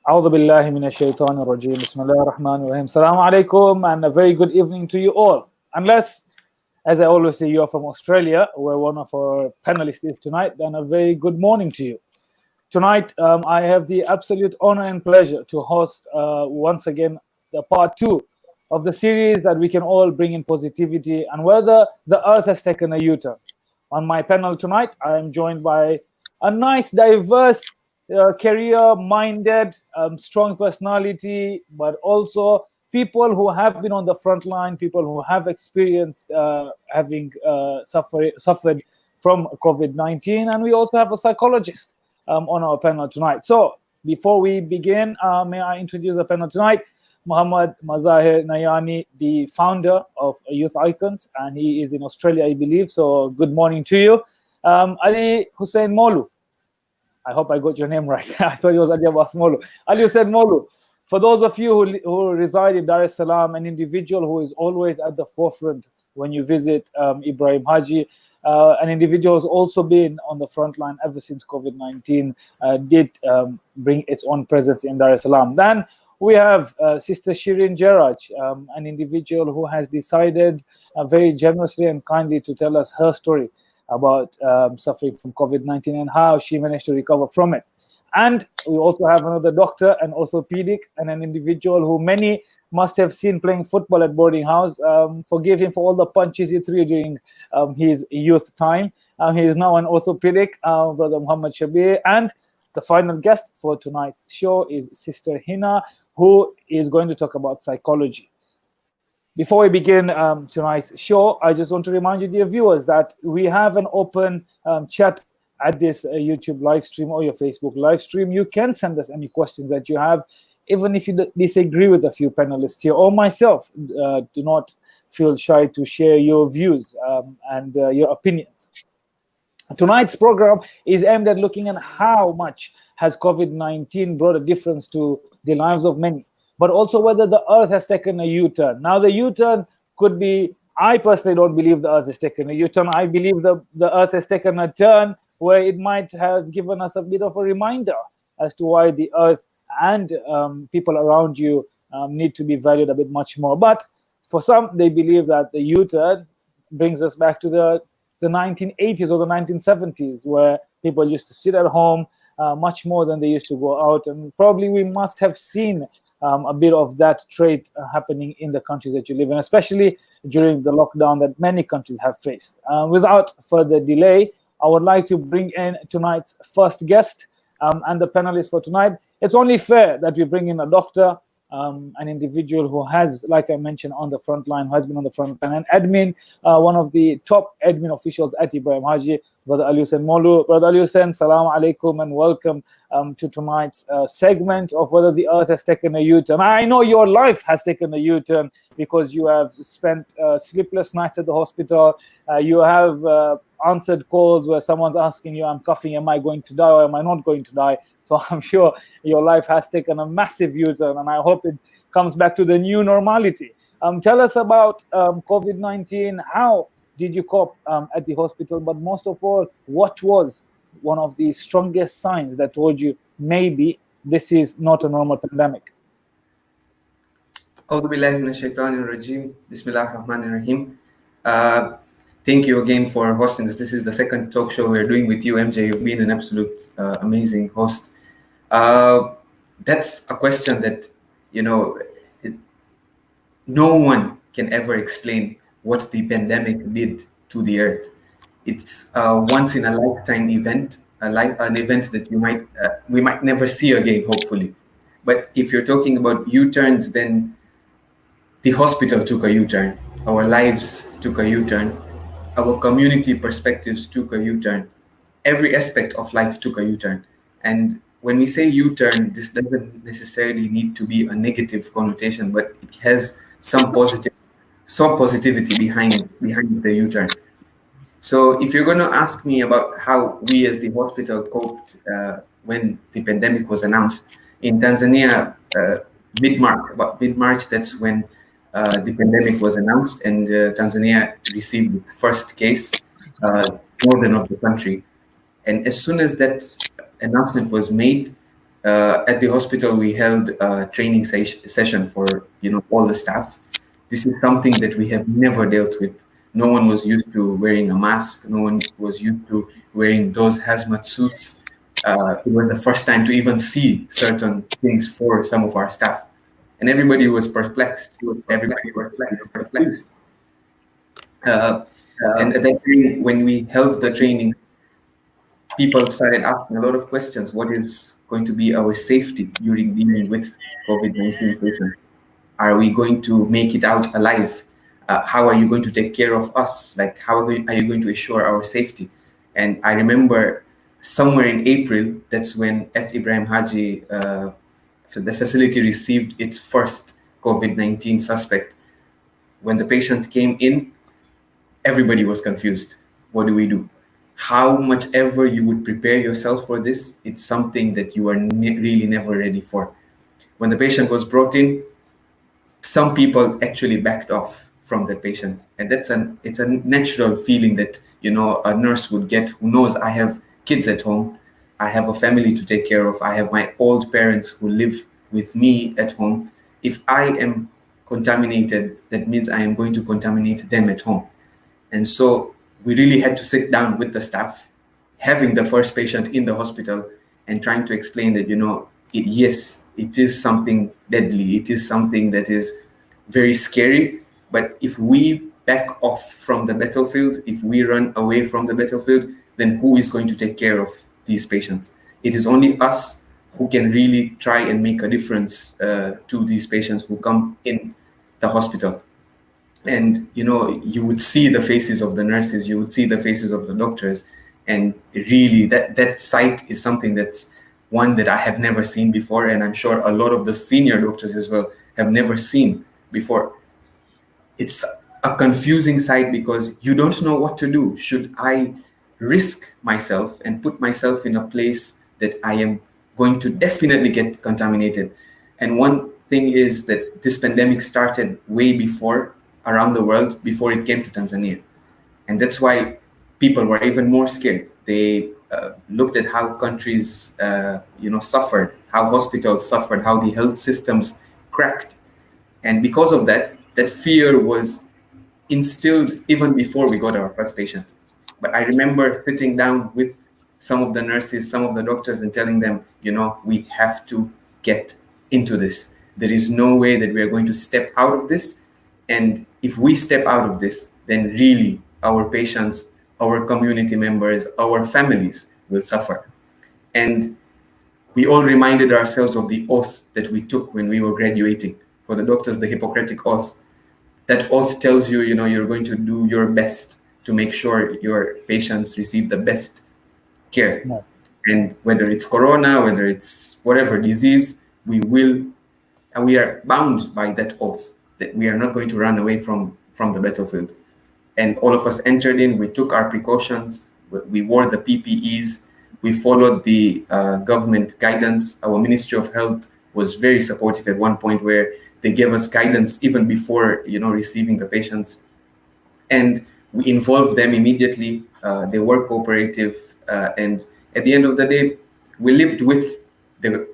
أعوذ بالله من الشيطان الرجيم. بسم الله الرحمن الرحيم. Assalamu alaikum and a very good evening to you all. Unless, as I always say, you are from Australia, where one of our panelists is tonight, then a very good morning to you. Tonight, I have the absolute honor and pleasure to host once again the part 2 of the series that we can all bring in positivity and whether the earth has taken a U-turn. On my panel tonight, I am joined by a nice, diverse, career-minded, strong personality, but also people who have been on the front line, people who have experienced having suffered from COVID-19, and we also have a psychologist on our panel tonight. So before we begin, may I introduce the panel tonight? Mohammed, Mazahir, Nayani, the founder of Youth Icons, and he is in Australia, I believe. So good morning to you. Alihussein Molloo. I hope I got your name right. I thought it was Molloo. Alihussein Molloo. For those of you who reside in Dar es Salaam, an individual who is always at the forefront when you visit Ibrahim Haji, an individual who's also been on the front line ever since COVID-19 did bring its own presence in Dar es Salaam. Then we have Sister Shirin Jeraj, an individual who has decided very generously and kindly to tell us her story about suffering from COVID-19 and how she managed to recover from it. And we also have another doctor and orthopedic and an individual who many must have seen playing football at boarding house. Forgive him for all the punches he threw during his youth time. He is now an orthopedic, Brother Mohammed Shabbir. And the final guest for tonight's show is Sister Hina, who is going to talk about psychology. Before we begin tonight's show, I just want to remind you, dear viewers, that we have an open chat at this YouTube live stream or your Facebook live stream. You can send us any questions that you have, even if you disagree with a few panelists here or myself. Do not feel shy to share your views and your opinions. Tonight's program is aimed at looking at how much has COVID-19 brought a difference to the lives of many, but also whether the earth has taken a U-turn. Now, the U-turn could be, I personally don't believe the earth has taken a U-turn. I believe the earth has taken a turn where it might have given us a bit of a reminder as to why the earth and people around you need to be valued a bit much more. But for some, they believe that the U-turn brings us back to the 1980s or the 1970s, where people used to sit at home much more than they used to go out. And probably we must have seen a bit of that trait happening in the countries that you live in, especially during the lockdown that many countries have faced. Without further delay, I would like to bring in tonight's first guest and the panelists for tonight. It's only fair that we bring in a doctor, an individual who has, like I mentioned, on the front line, who has been on the front line, an admin, one of the top admin officials at Ibrahim Haji, Brother Alihussein Molloo. Brother Alihussein, salaam alaikum and welcome to tonight's segment of whether the earth has taken a U-turn. I know your life has taken a U-turn because you have spent sleepless nights at the hospital. You have answered calls where someone's asking you, I'm coughing, am I going to die or am I not going to die? So I'm sure your life has taken a massive U-turn, and I hope it comes back to the new normality. Tell us about COVID-19. How did you cope at the hospital? But most of all, what was one of the strongest signs that told you maybe this is not a normal pandemic? أعوذ بالله من الشيطان الرجيم. بسم الله الرحمن الرحيم. Thank you again for hosting this. This is the second talk show we're doing with you, MJ. You've been an absolute amazing host. That's a question that, no one can ever explain what the pandemic did to the earth. It's a once in a lifetime event, an event that we might never see again, hopefully. But if you're talking about U-turns, then the hospital took a U-turn. Our lives took a U-turn. Our community perspectives took a U-turn. Every aspect of life took a U-turn. And when we say U-turn, this doesn't necessarily need to be a negative connotation, but it has some positivity behind the U-turn. So if you're going to ask me about how we as the hospital coped when the pandemic was announced in Tanzania, mid-March, that's when the pandemic was announced, and Tanzania received its first case. northern of the country. And as soon as that announcement was made, at the hospital, we held a training session for all the staff. This is something that we have never dealt with. No one was used to wearing a mask. No one was used to wearing those hazmat suits. It was the first time to even see certain things for some of our staff, and everybody was perplexed. Everybody was perplexed. And at that time, when we held the training, people started asking a lot of questions. What is going to be our safety during dealing with COVID-19 patients? Are we going to make it out alive? How are you going to take care of us? Like, how are you going to assure our safety? And I remember somewhere in April, that's when at Ibrahim Haji, the facility received its first COVID-19 suspect. When the patient came in, everybody was confused. What do we do? How much ever you would prepare yourself for this, it's something that you are really never ready for. When the patient was brought in, some people actually backed off from the patient, and it's a natural feeling that a nurse would get, who knows I have kids at home, I have a family to take care of, I have my old parents who live with me at home. If I am contaminated, that means I am going to contaminate them at home. And so we really had to sit down with the staff, having the first patient in the hospital, and trying to explain that yes, it is something deadly. It is something that is very scary. But if we back off from the battlefield, if we run away from the battlefield, then who is going to take care of these patients? It is only us who can really try and make a difference to these patients who come in the hospital. And, you would see the faces of the nurses, you would see the faces of the doctors. And really, that sight is something that's one that I have never seen before, and I'm sure a lot of the senior doctors as well have never seen before. It's a confusing sight because you don't know what to do. Should I risk myself and put myself in a place that I am going to definitely get contaminated? And one thing is that this pandemic started way before around the world, before it came to Tanzania. And that's why people were even more scared. They looked at how countries, suffered, how hospitals suffered, how the health systems cracked. And because of that, that fear was instilled even before we got our first patient. But I remember sitting down with some of the nurses, some of the doctors, and telling them, we have to get into this. There is no way that we are going to step out of this. And if we step out of this, then really our patients, our community members, our families will suffer. And we all reminded ourselves of the oath that we took when we were graduating. For the doctors, the Hippocratic Oath. That oath tells you, you're going to do your best to make sure your patients receive the best care. No. And whether it's corona, whether it's whatever disease, we are bound by that oath that we are not going to run away from the battlefield. And all of us entered in, we took our precautions, we wore the PPEs, we followed the government guidance. Our Ministry of Health was very supportive at one point where they gave us guidance even before, receiving the patients. And we involved them immediately. They were cooperative. And at the end of the day, we lived with the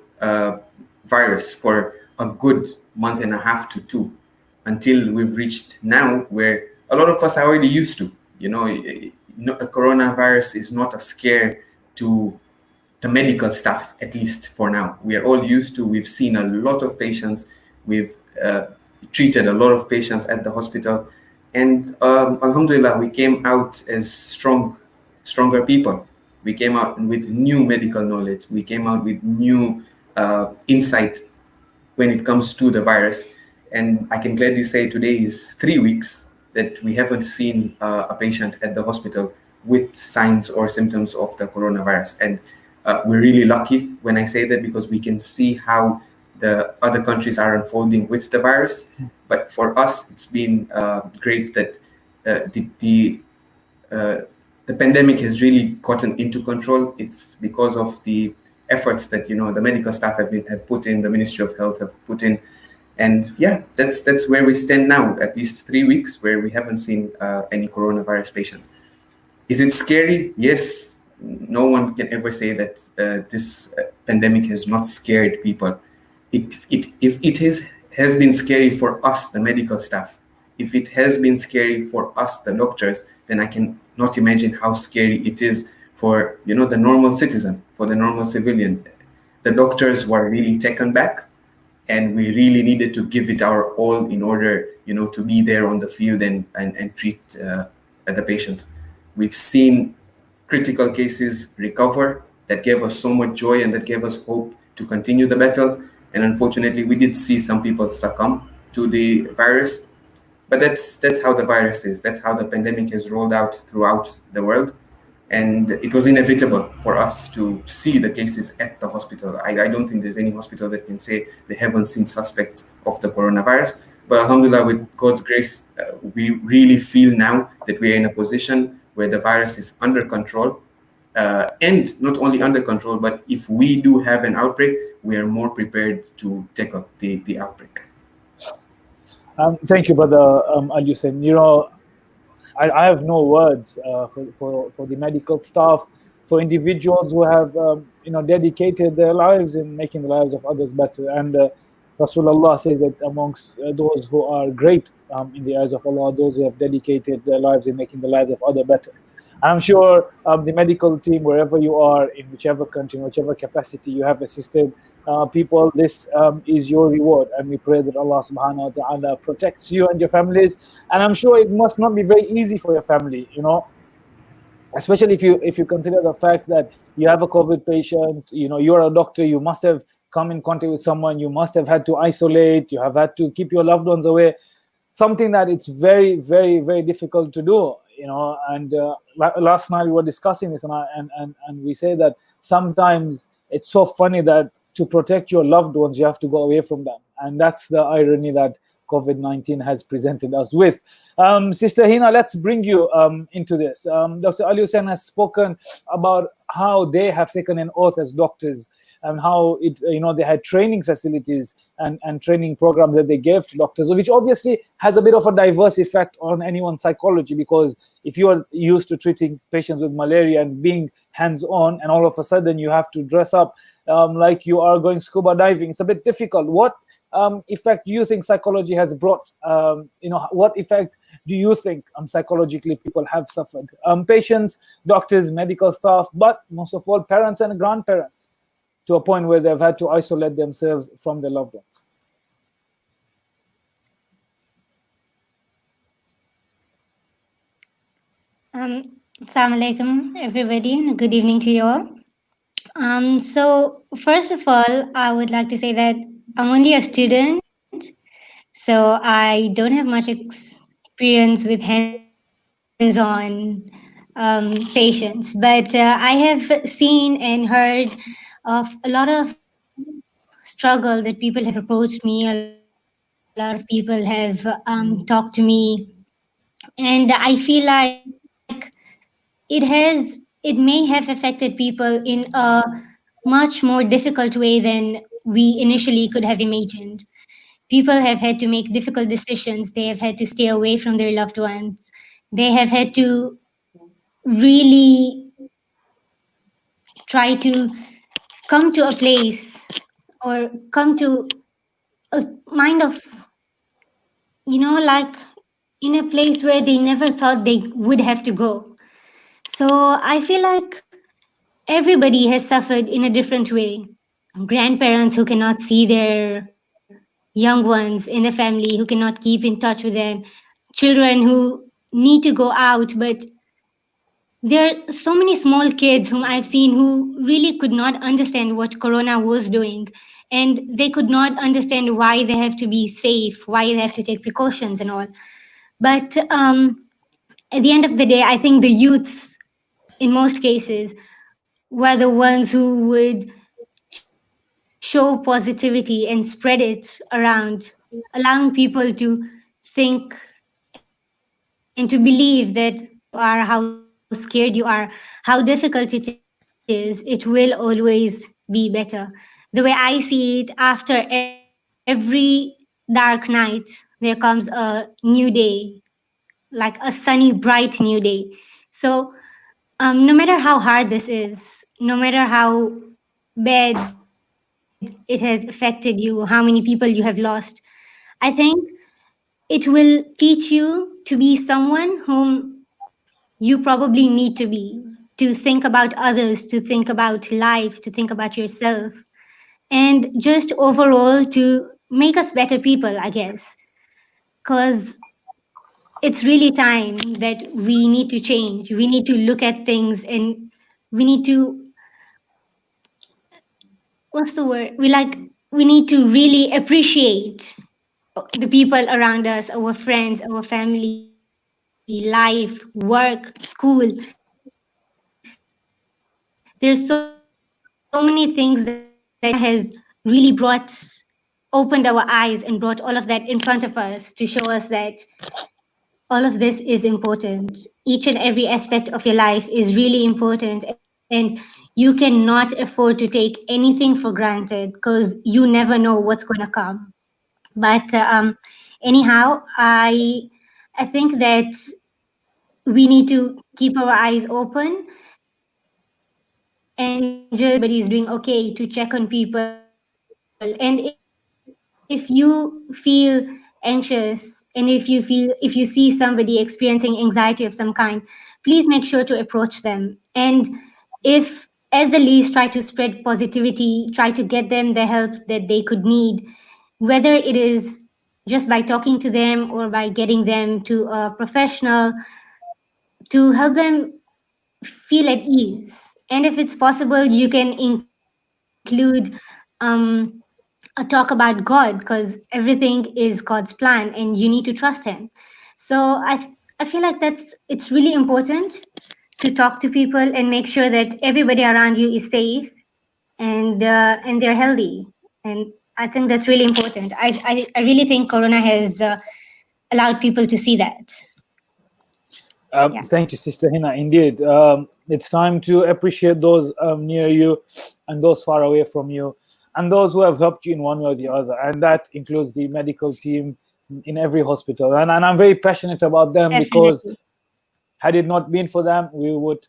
virus for a good month and a half to 2, until we've reached now where a lot of us are already used to. A coronavirus is not a scare to the medical staff, at least for now. We are all used to, we've seen a lot of patients, we've treated a lot of patients at the hospital, and alhamdulillah, we came out as stronger people. We came out with new medical knowledge, we came out with new insight when it comes to the virus. And I can gladly say today is 3 weeks that we haven't seen a patient at the hospital with signs or symptoms of the coronavirus. And we're really lucky when I say that, because we can see how the other countries are unfolding with the virus. But for us, it's been great that the pandemic has really gotten into control. It's because of the efforts that the medical staff have put in, the Ministry of Health have put in. And yeah, that's where we stand now, at least 3 weeks where we haven't seen any coronavirus patients. Is it scary? Yes. No one can ever say that this pandemic has not scared people. If it has been scary for us, the medical staff, if it has been scary for us, the doctors, then I can not imagine how scary it is for the normal citizen, for the normal civilian. The doctors were really taken back, and we really needed to give it our all in order to be there on the field and treat the patients. We've seen critical cases recover. That gave us so much joy, and that gave us hope to continue the battle. And unfortunately, we did see some people succumb to the virus, but that's how the virus is. That's how the pandemic has rolled out throughout the world. And it was inevitable for us to see the cases at the hospital. I don't think there's any hospital that can say they haven't seen suspects of the coronavirus. But alhamdulillah, with God's grace, we really feel now that we are in a position where the virus is under control. And not only under control, but if we do have an outbreak, we are more prepared to tackle the outbreak. Thank you, brother Alihussein. I have no words for the medical staff, for individuals who have dedicated their lives in making the lives of others better. And Rasulullah says that amongst those who are great in the eyes of Allah, those who have dedicated their lives in making the lives of others better. I'm sure the medical team, wherever you are, in whichever country, in whichever capacity you have assisted people, this is your reward. And we pray that Allah subhanahu wa ta'ala protects you and your families. And I'm sure it must not be very easy for your family, especially if you consider the fact that you have a COVID patient, you're a doctor, you must have come in contact with someone, you must have had to isolate, you have had to keep your loved ones away, something that it's very, very, very difficult to do. And last night we were discussing this, and we say that sometimes it's so funny that to protect your loved ones, you have to go away from them. And that's the irony that COVID-19 has presented us with. Sister Hina, let's bring you into this. Dr. Alihussein has spoken about how they have taken an oath as doctors, and how they had training facilities and training programs that they gave to doctors, which obviously has a bit of a diverse effect on anyone's psychology, because if you are used to treating patients with malaria and being hands-on, and all of a sudden you have to dress up like you are going scuba diving, it's a bit difficult. What effect do you think psychology has brought? What effect do you think psychologically people have suffered? Patients, doctors, medical staff, but most of all, parents and grandparents, to a point where they've had to isolate themselves from their loved ones. Assalamu alaikum, everybody, and good evening to you all. So first of all, I would like to say that I'm only a student, so I don't have much experience with hands-on patients, but I have seen and heard of a lot of struggle that people have approached me. A lot of people have talked to me, and I feel like it may have affected people in a much more difficult way than we initially could have imagined. People have had to make difficult decisions. They have had to stay away from their loved ones. They have had to really try to come to a place or come to a mind of, like in a place where they never thought they would have to go. So I feel like everybody has suffered in a different way. Grandparents who cannot see their young ones in the family, who cannot keep in touch with them, children who need to go out, but there are so many small kids whom I've seen who really could not understand what Corona was doing. And they could not understand why they have to be safe, why they have to take precautions and all. But at the end of the day, I think the youths, in most cases, were the ones who would show positivity and spread it around, allowing people to think and to believe that are, how scared you are, how difficult it is, it will always be better. The way I see it, after every dark night, there comes a new day, like a sunny, bright new day. So no matter how hard this is, no matter how bad it has affected you, how many people you have lost, I think it will teach you to be someone whom you probably need to think about others, to think about life, to think about yourself, and just overall to make us better people, I guess. Because it's really time that we need to change. We need to look at things and we need to, what's the word? We need to really appreciate the people around us, our friends, our family, life, work, school. There's so many things that Corona has really opened our eyes and brought all of that in front of us to show us that all of this is important. Each and every aspect of your life is really important, and you cannot afford to take anything for granted because you never know what's going to come. But anyhow, I think that we need to keep our eyes open and just make sure that everybody is doing okay, to check on people. And if you feel anxious and if you see somebody experiencing anxiety of some kind, please make sure to approach them. And if at the least try to spread positivity, try to get them the help that they could need, whether it is just by talking to them or by getting them to a professional to help them feel at ease. And if it's possible, you can include um, a talk about God, because everything is God's plan and you need to trust Him. So I feel like it's really important to talk to people and make sure that everybody around you is safe and they're healthy. And I think that's really important. I really think Corona has allowed people to see that. Yeah. Thank you, Sister Hina. Indeed, it's time to appreciate those near you and those far away from you, and those who have helped you in one way or the other. And that includes the medical team in every hospital. And I'm very passionate about them because Definitely. had it not been for them, we would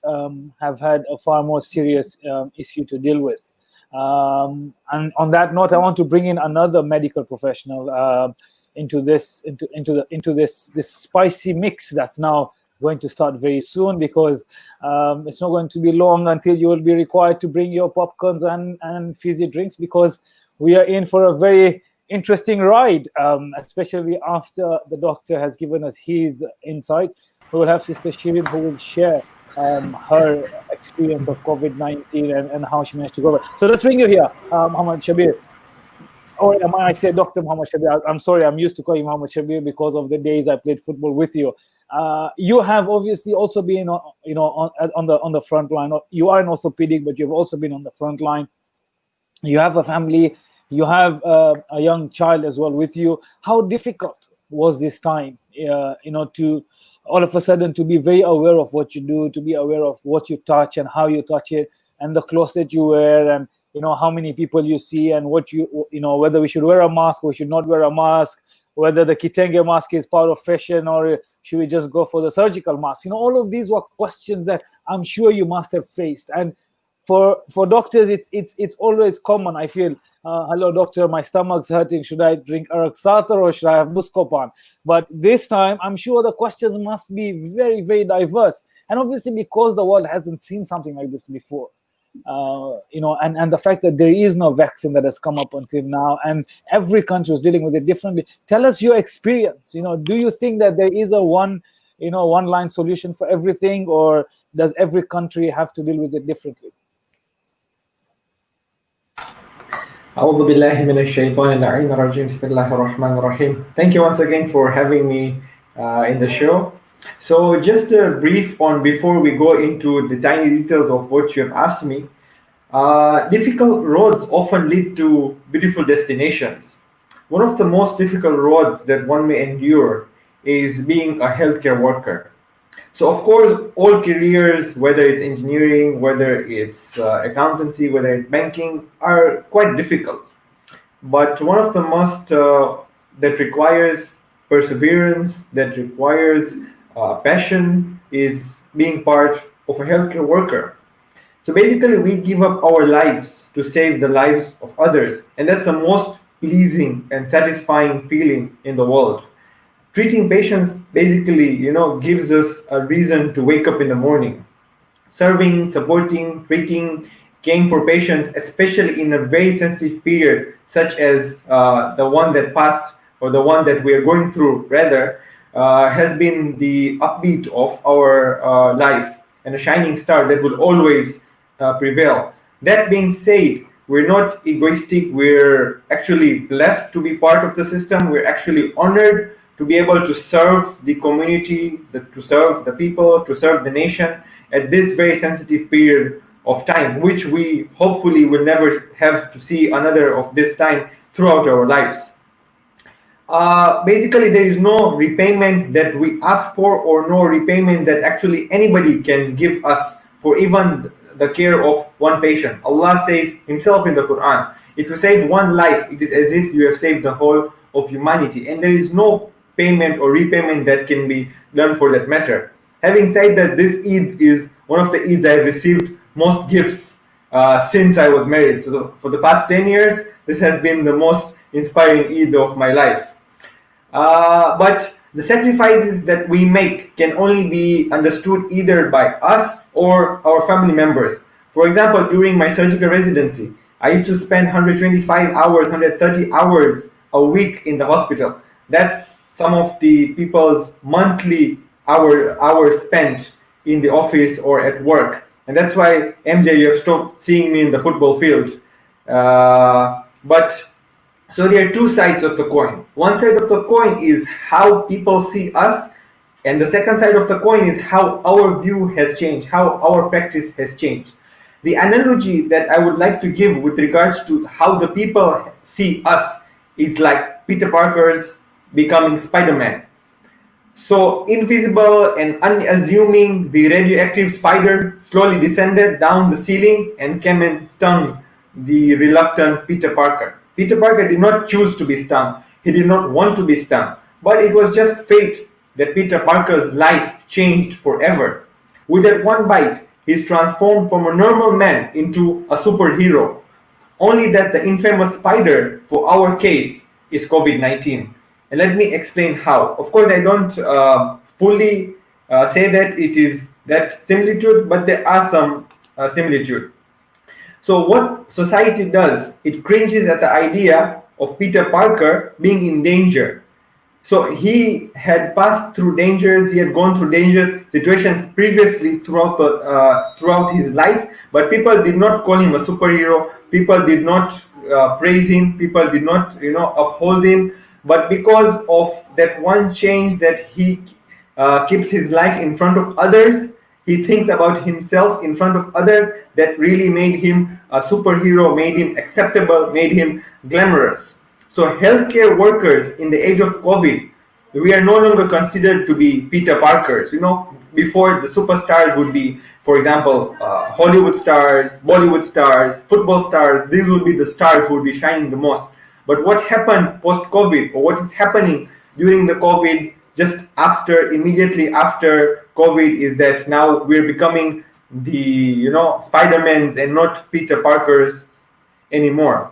have had a far more serious issue to deal with. And on that note, I want to bring in another medical professional into this this spicy mix that's now going to start very soon, because it's not going to be long until you will be required to bring your popcorns and fizzy drinks, because we are in for a very interesting ride, especially after the doctor has given us his insight. We will have Sister Shirin, who will share her experience of COVID-19 and how she managed to go. So let's bring you here, Mohammed Shabbir. Or I say Dr. Mohammed Shabbir. I'm sorry, I'm used to calling Mohammed Shabbir because of the days I played football with you. You have obviously also been, on the front line. You are an orthopedic, but you've also been on the front line. You have a family. You have a young child as well with you. How difficult was this time? To all of a sudden to be very aware of what you do, to be aware of what you touch and how you touch it, and the clothes that you wear, and how many people you see, and what whether we should wear a mask or we should not wear a mask, whether the kitenge mask is part of fashion or should we just go for the surgical mask. All of these were questions that I'm sure you must have faced. And for doctors, it's always common, I feel. Hello, doctor, my stomach's hurting. Should I drink Arak Satar or should I have Buscopan? But this time, I'm sure the questions must be very, very diverse. And obviously, because the world hasn't seen something like this before, and the fact that there is no vaccine that has come up until now, and every country is dealing with it differently. Tell us your experience. Do you think that there is a one-line solution for everything, or does every country have to deal with it differently? أعوذ بالله من الشيطان اللعين الرجيم بسم الله الرحمن الرحيم. Thank you once again for having me in the show. So just a brief on before we go into the tiny details of what you have asked me. Difficult roads often lead to beautiful destinations. One of the most difficult roads that one may endure is being a healthcare worker. So of course, all careers, whether it's engineering, whether it's accountancy, whether it's banking, are quite difficult. But one of the most that requires perseverance, that requires passion, is being part of a healthcare worker. So basically, we give up our lives to save the lives of others, and that's the most pleasing and satisfying feeling in the world. Treating patients basically, gives us a reason to wake up in the morning. Serving, supporting, treating, caring for patients, especially in a very sensitive period, such as the one that passed or the one that we are going through, rather, has been the upbeat of our life and a shining star that will always prevail. That being said, we're not egoistic. We're actually blessed to be part of the system. We're actually honored to be able to serve the community, to serve the people, to serve the nation at this very sensitive period of time, which we hopefully will never have to see another of this time throughout our lives. Basically, there is no repayment that we ask for, or no repayment that actually anybody can give us for even the care of one patient. Allah says himself in the Quran, if you save one life, it is as if you have saved the whole of humanity, and there is no payment or repayment that can be done for that matter. Having said that, this Eid is one of the Eids I have received most gifts since I was married. So for the past 10 years, this has been the most inspiring Eid of my life. But the sacrifices that we make can only be understood either by us or our family members. For example, during my surgical residency, I used to spend 125 hours, 130 hours a week in the hospital. That's some of the people's monthly hours spent in the office or at work. And that's why, MJ, you have stopped seeing me in the football field. So there are two sides of the coin. One side of the coin is how people see us, and the second side of the coin is how our view has changed, how our practice has changed. The analogy that I would like to give with regards to how the people see us is like Peter Parker's becoming Spider-Man. So invisible and unassuming, the radioactive spider slowly descended down the ceiling and came and stung the reluctant Peter Parker. Peter Parker did not choose to be stung. He did not want to be stung. But it was just fate that Peter Parker's life changed forever. With that one bite, he's transformed from a normal man into a superhero. Only that the infamous spider for our case is COVID-19. And let me explain how. Of course, I don't fully say that it is that similitude, but there are some similitude. So what society does, it cringes at the idea of Peter Parker being in danger. So he had passed through dangers, he had gone through dangerous situations previously throughout his life, but people did not call him a superhero, people did not praise him, people did not uphold him. But because of that one change that he keeps his life in front of others, he thinks about himself in front of others, that really made him a superhero, made him acceptable, made him glamorous. So healthcare workers in the age of COVID, we are no longer considered to be Peter Parkers. Before, the superstars would be, for example, Hollywood stars, Bollywood stars, football stars. These would be the stars who would be shining the most. But what happened post-COVID, or what is happening during the COVID, immediately after COVID, is that now we're becoming the Spider-Mans and not Peter Parkers anymore.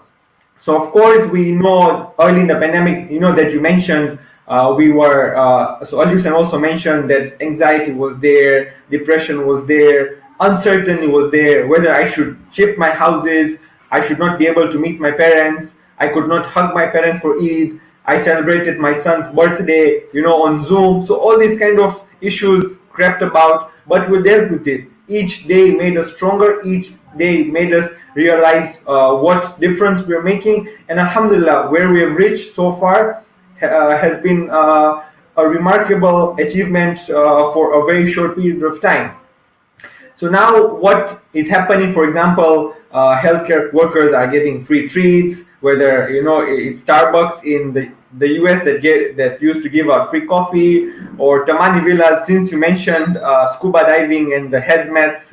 So of course we know early in the pandemic, that you mentioned, so Alihussein also mentioned that anxiety was there, depression was there, uncertainty was there, whether I should shift my houses, I should not be able to meet my parents, I could not hug my parents for Eid, I celebrated my son's birthday, on Zoom. So all these kind of issues crept about, but we dealt with it. Each day made us stronger, each day made us realize what difference we're making, and alhamdulillah, where we have reached so far has been a remarkable achievement for a very short period of time. So now what is happening, for example, healthcare workers are getting free treats, whether it's Starbucks in the US that used to give out free coffee, or Tamani Villas, since you mentioned scuba diving and the hazmats,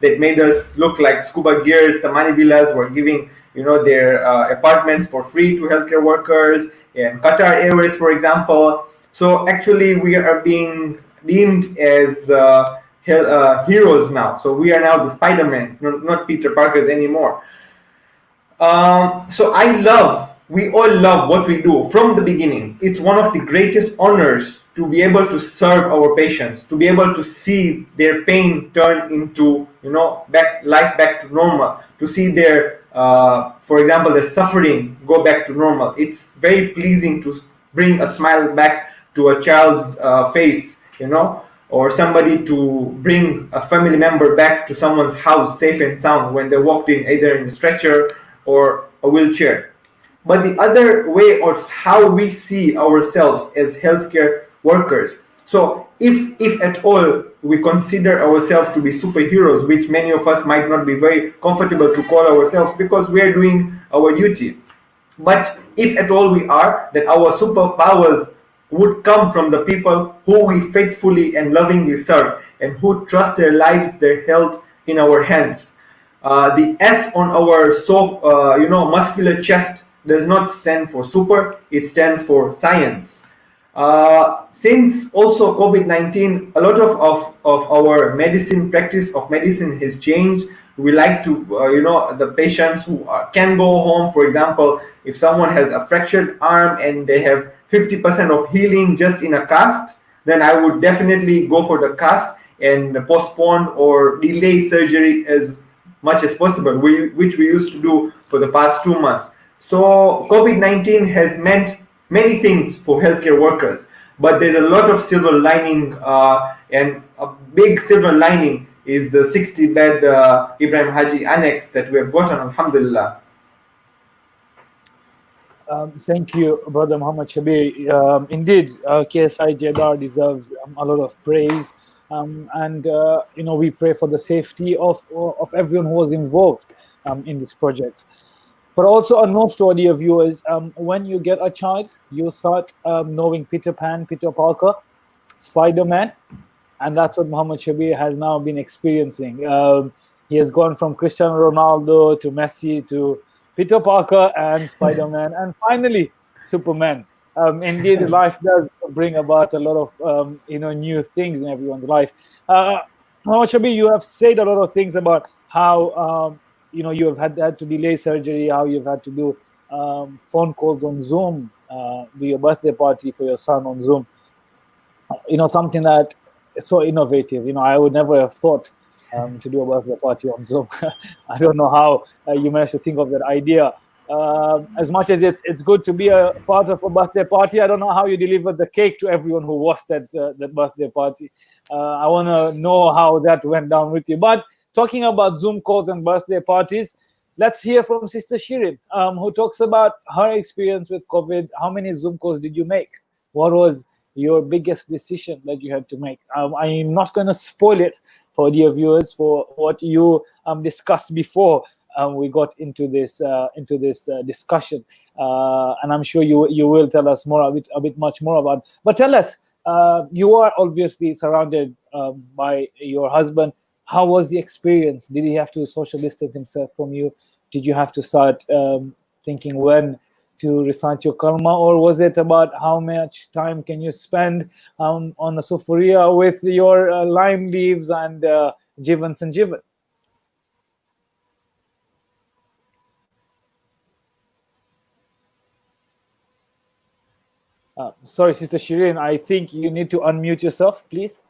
that made us look like scuba gears. Tamani Villas were giving their apartments for free to healthcare workers, and Qatar Airways, for example. So actually we are being deemed as heroes now. So we are now the Spider-Man, not Peter Parkers anymore. So we all love what we do from the beginning. It's one of the greatest honors to be able to serve our patients, to be able to see their pain turn into, life back to normal, to see their, for example, the suffering go back to normal. It's very pleasing to bring a smile back to a child's face, or somebody to bring a family member back to someone's house safe and sound when they walked in either in a stretcher or a wheelchair. But the other way of how we see ourselves as healthcare workers. So if at all we consider ourselves to be superheroes, which many of us might not be very comfortable to call ourselves because we are doing our duty. But if at all we are, then our superpowers would come from the people who we faithfully and lovingly serve and who trust their lives, their health in our hands. The S on our muscular chest does not stand for super, it stands for science. Since also COVID-19, a lot of our practice of medicine has changed. We like to, the patients who can go home, for example, if someone has a fractured arm and they have 50% of healing just in a cast, then I would definitely go for the cast and postpone or delay surgery as much as possible, which we used to do for the past 2 months. So COVID-19 has meant many things for healthcare workers, but there's a lot of silver lining, and a big silver lining is the 60-bed Ibrahim Haji Annex that we have gotten, alhamdulillah. Thank you, Brother Muhammad Shabbir. Indeed, KSI Jeddah deserves a lot of praise, and we pray for the safety of everyone who was involved in this project. But also a note to our dear viewers, when you get a child, you start knowing Peter Pan, Peter Parker, Spider-Man, and that's what Muhammad Shabbir has now been experiencing. He has gone from Cristiano Ronaldo to Messi to Peter Parker and Spider-Man, and finally Superman. Indeed, life does bring about a lot of new things in everyone's life. Muhammad Shabbir, you have said a lot of things about how you have had to delay surgery, how you've had to do phone calls on Zoom, do your birthday party for your son on Zoom. Something that is so innovative. I would never have thought to do a birthday party on Zoom. I don't know how you managed to think of that idea. As much as it's good to be a part of a birthday party, I don't know how you delivered the cake to everyone who watched that birthday party. I want to know how that went down with you. But talking about Zoom calls and birthday parties, let's hear from Sister Shirin, who talks about her experience with COVID. How many Zoom calls did you make? What was your biggest decision that you had to make? I'm not going to spoil it for dear viewers for what you discussed before we got into this discussion, and I'm sure you will tell us more a bit much more about. But tell us, you are obviously surrounded by your husband. How was the experience? Did he have to social distance himself from you? Did you have to start thinking when to recite your kalma, or was it about how much time can you spend on the sufuria with your lime leaves and jivans and jivan? Sorry, Sister Shirin, I think you need to unmute yourself, please.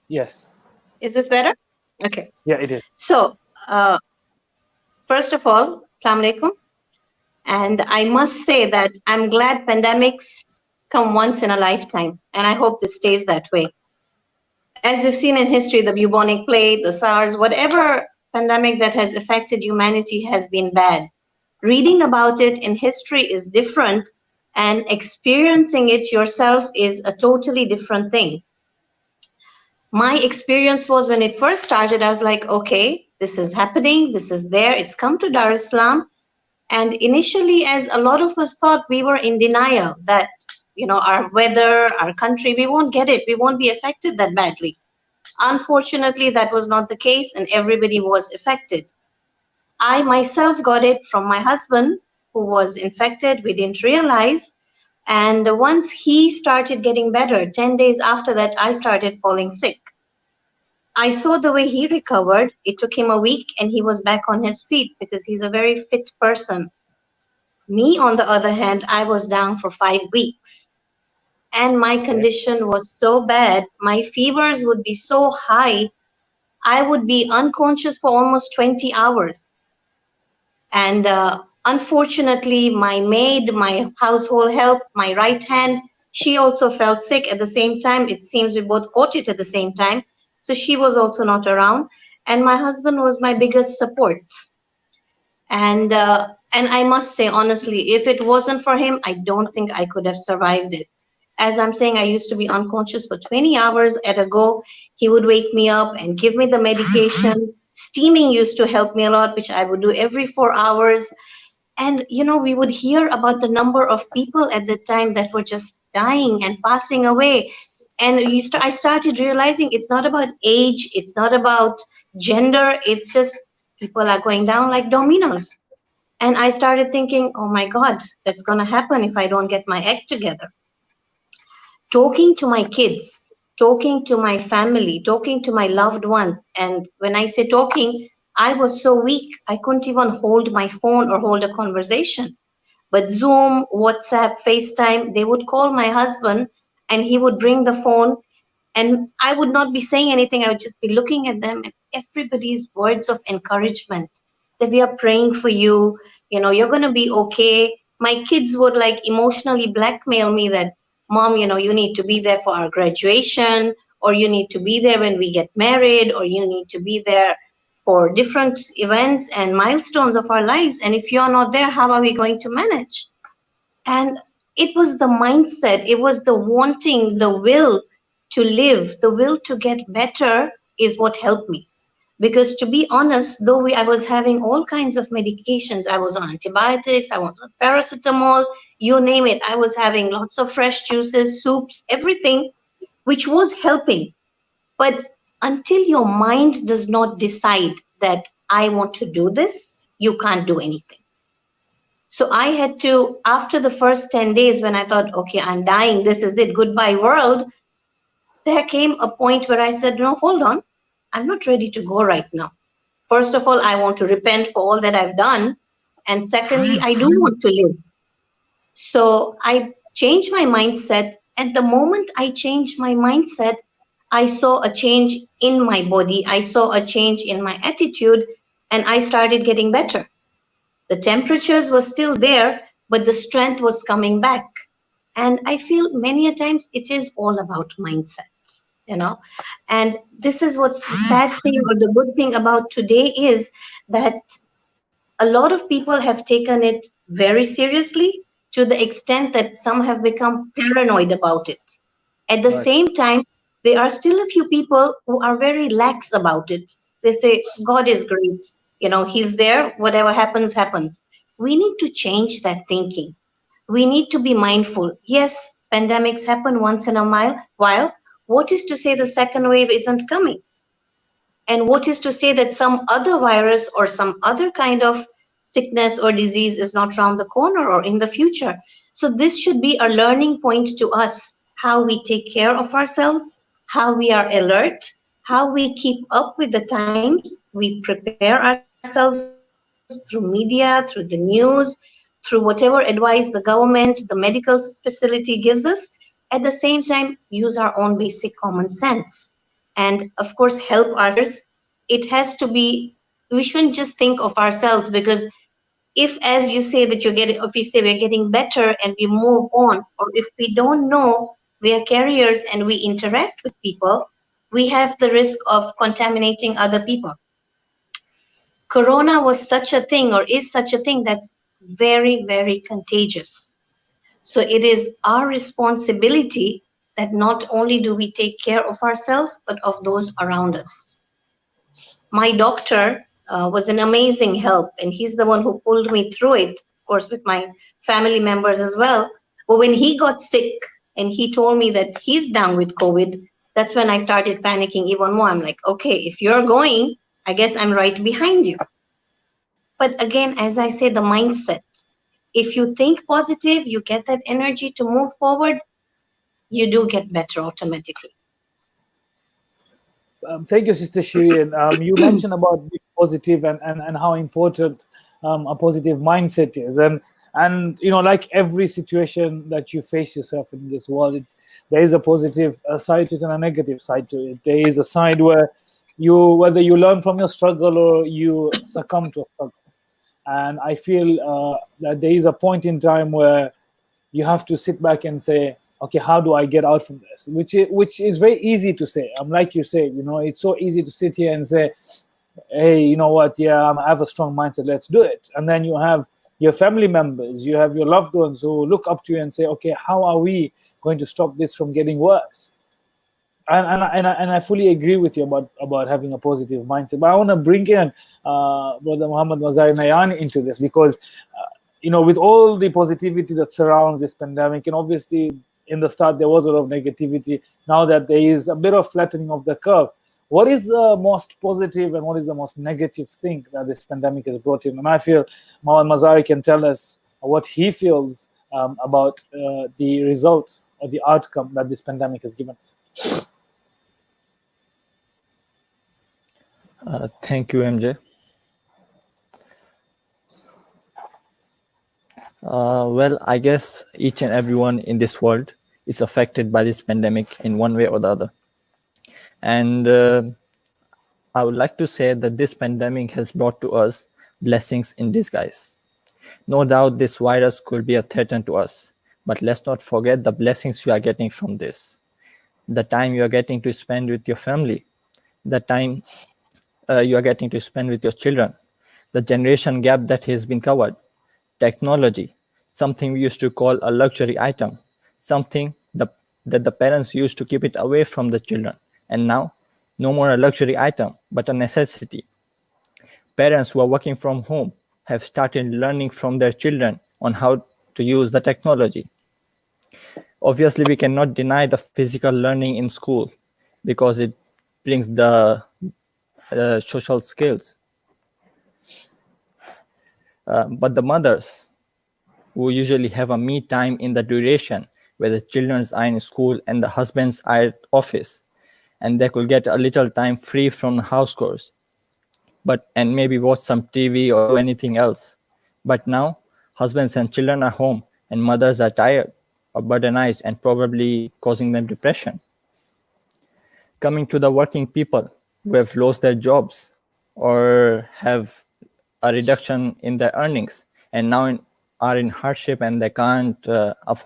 Yes. Is this better? Okay. Yeah, it is. So, first of all, Assalamu alaikum. And I must say that I'm glad pandemics come once in a lifetime, and I hope this stays that way. As you've seen in history, the bubonic plague, the SARS, whatever pandemic that has affected humanity has been bad. Reading about it in history is different, and experiencing it yourself is a totally different thing. My experience was when it first started, I was like, okay, this is happening, this is there, it's come to Dar es Salaam. And initially, as a lot of us thought, we were in denial that, our weather, our country, we won't get it, we won't be affected that badly. Unfortunately, that was not the case, and everybody was affected. I myself got it from my husband, who was infected. We didn't realize. And once he started getting better, 10 days after that, I started falling sick. I saw the way he recovered. It took him a week and he was back on his feet because he's a very fit person. Me, on the other hand, I was down for 5 weeks. And my condition was so bad. My fevers would be so high. I would be unconscious for almost 20 hours. And unfortunately, my maid, my household help, my right hand, she also felt sick at the same time. It seems we both caught it at the same time. So she was also not around. And my husband was my biggest support. And I must say, honestly, if it wasn't for him, I don't think I could have survived it. As I'm saying, I used to be unconscious for 20 hours at a go. He would wake me up and give me the medication. Steaming used to help me a lot, which I would do every 4 hours. And, you know, we would hear about the number of people at the time that were just dying and passing away. And I started realizing it's not about age, it's not about gender, it's just people are going down like dominoes. And I started thinking, oh my God, that's going to happen if I don't get my act together. Talking to my kids, talking to my family, talking to my loved ones. And when I say talking, I was so weak, I couldn't even hold my phone or hold a conversation. But Zoom, WhatsApp, FaceTime, they would call my husband and he would bring the phone and I would not be saying anything. I would just be looking at them and everybody's words of encouragement that we are praying for you, you know, you're going to be okay. My kids would like emotionally blackmail me that, Mom, you know, you need to be there for our graduation, or you need to be there when we get married, or you need to be there for different events and milestones of our lives. And if you're not there, how are we going to manage? And it was the mindset, it was the wanting, the will to live, the will to get better is what helped me. Because to be honest, though I was having all kinds of medications, I was on antibiotics, I was on paracetamol, you name it. I was having lots of fresh juices, soups, everything, which was helping. But until your mind does not decide that I want to do this, you can't do anything. So I had to, after the first 10 days when I thought, okay, I'm dying, this is it, goodbye world, there came a point where I said, no, hold on, I'm not ready to go right now. First of all, I want to repent for all that I've done. And secondly, I do want to live. So I changed my mindset. And the moment I changed my mindset, I saw a change in my body. I saw a change in my attitude, and I started getting better. The temperatures were still there, but the strength was coming back. And I feel many a times it is all about mindset, you know. And this is what's the sad thing or the good thing about today is that a lot of people have taken it very seriously to the extent that some have become paranoid about it. At the same time, there are still a few people who are very lax about it. They say, God is great. You know, he's there. Whatever happens, happens. We need to change that thinking. We need to be mindful. Yes, pandemics happen once in a while. What is to say the second wave isn't coming? And what is to say that some other virus or some other kind of sickness or disease is not around the corner or in the future? So this should be a learning point to us, how we take care of ourselves, how we are alert, how we keep up with the times, we prepare ourselves through media, through the news, through whatever advice the government, the medical facility gives us. At the same time, use our own basic common sense. And of course, help others. It has to be, we shouldn't just think of ourselves, because if, as you say, that if we say we're getting better and we move on, or if we don't know we are carriers and we interact with people, we have the risk of contaminating other people. Corona was such a thing, or is such a thing, that's very, very contagious. So it is our responsibility that not only do we take care of ourselves, but of those around us. My doctor was an amazing help, and he's the one who pulled me through it, of course, with my family members as well. But when he got sick and he told me that he's down with COVID, that's when I started panicking even more. I'm like, okay, if you're going, I guess I'm right behind you. But again, as I say, the mindset. If you think positive, you get that energy to move forward, you do get better automatically. Thank you, Sister Shirin. You mentioned about being positive and how important a positive mindset is. And like every situation that you face yourself in this world, there is a positive side to it and a negative side to it. There is a side where whether you learn from your struggle or you succumb to a struggle. And I feel that there is a point in time where you have to sit back and say, okay, how do I get out from this? Which is very easy to say. Like you say, it's so easy to sit here and say, hey, you know what? Yeah, I have a strong mindset. Let's do it. And then you have your family members, you have your loved ones who look up to you and say, okay, how are we going to stop this from getting worse? And I fully agree with you about having a positive mindset. But I want to bring in Brother Mohammed, Mazahir, Nayani into this because, with all the positivity that surrounds this pandemic, and obviously in the start there was a lot of negativity, now that there is a bit of flattening of the curve, what is the most positive and what is the most negative thing that this pandemic has brought in? And I feel Mohammed Mazahir can tell us what he feels about the result or the outcome that this pandemic has given us. Thank you, MJ. Well, I guess each and everyone in this world is affected by this pandemic in one way or the other. And I would like to say that this pandemic has brought to us blessings in disguise. No doubt this virus could be a threat to us, but let's not forget the blessings you are getting from this. The time you are getting to spend with your family, the time you are getting to spend with your children, the generation gap that has been covered, technology, something we used to call a luxury item, something that the parents used to keep it away from the children. And now, no more a luxury item, but a necessity. Parents who are working from home have started learning from their children on how to use the technology. Obviously, we cannot deny the physical learning in school because it brings the social skills. But the mothers who usually have a me time in the duration where the children are in school and the husbands are at office, and they could get a little time free from house chores, and maybe watch some TV or do anything else. But now, husbands and children are home, and mothers are tired or burdenized and probably causing them depression. Coming to the working people who have lost their jobs or have a reduction in their earnings and now are in hardship and they can't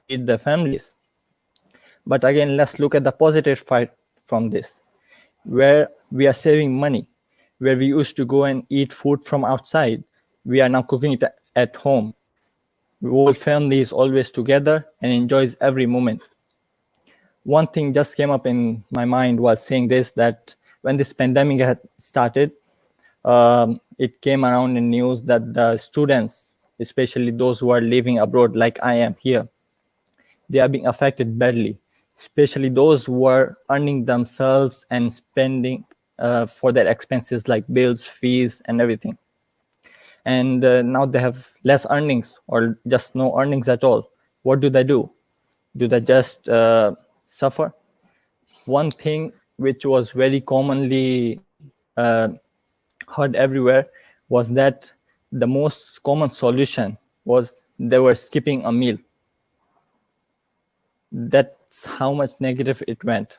feed their families. But again, let's look at the positive side from this, where we are saving money, where we used to go and eat food from outside. We are now cooking it at home. The whole family is always together and enjoys every moment. One thing just came up in my mind while saying this, that when this pandemic had started, it came around in news that the students, especially those who are living abroad like I am here, they are being affected badly, especially those who are earning themselves and spending for their expenses like bills, fees, and everything. And now they have less earnings or just no earnings at all. What do? Do they just suffer? One thing which was very commonly heard everywhere was that the most common solution was they were skipping a meal. That's how much negative it went.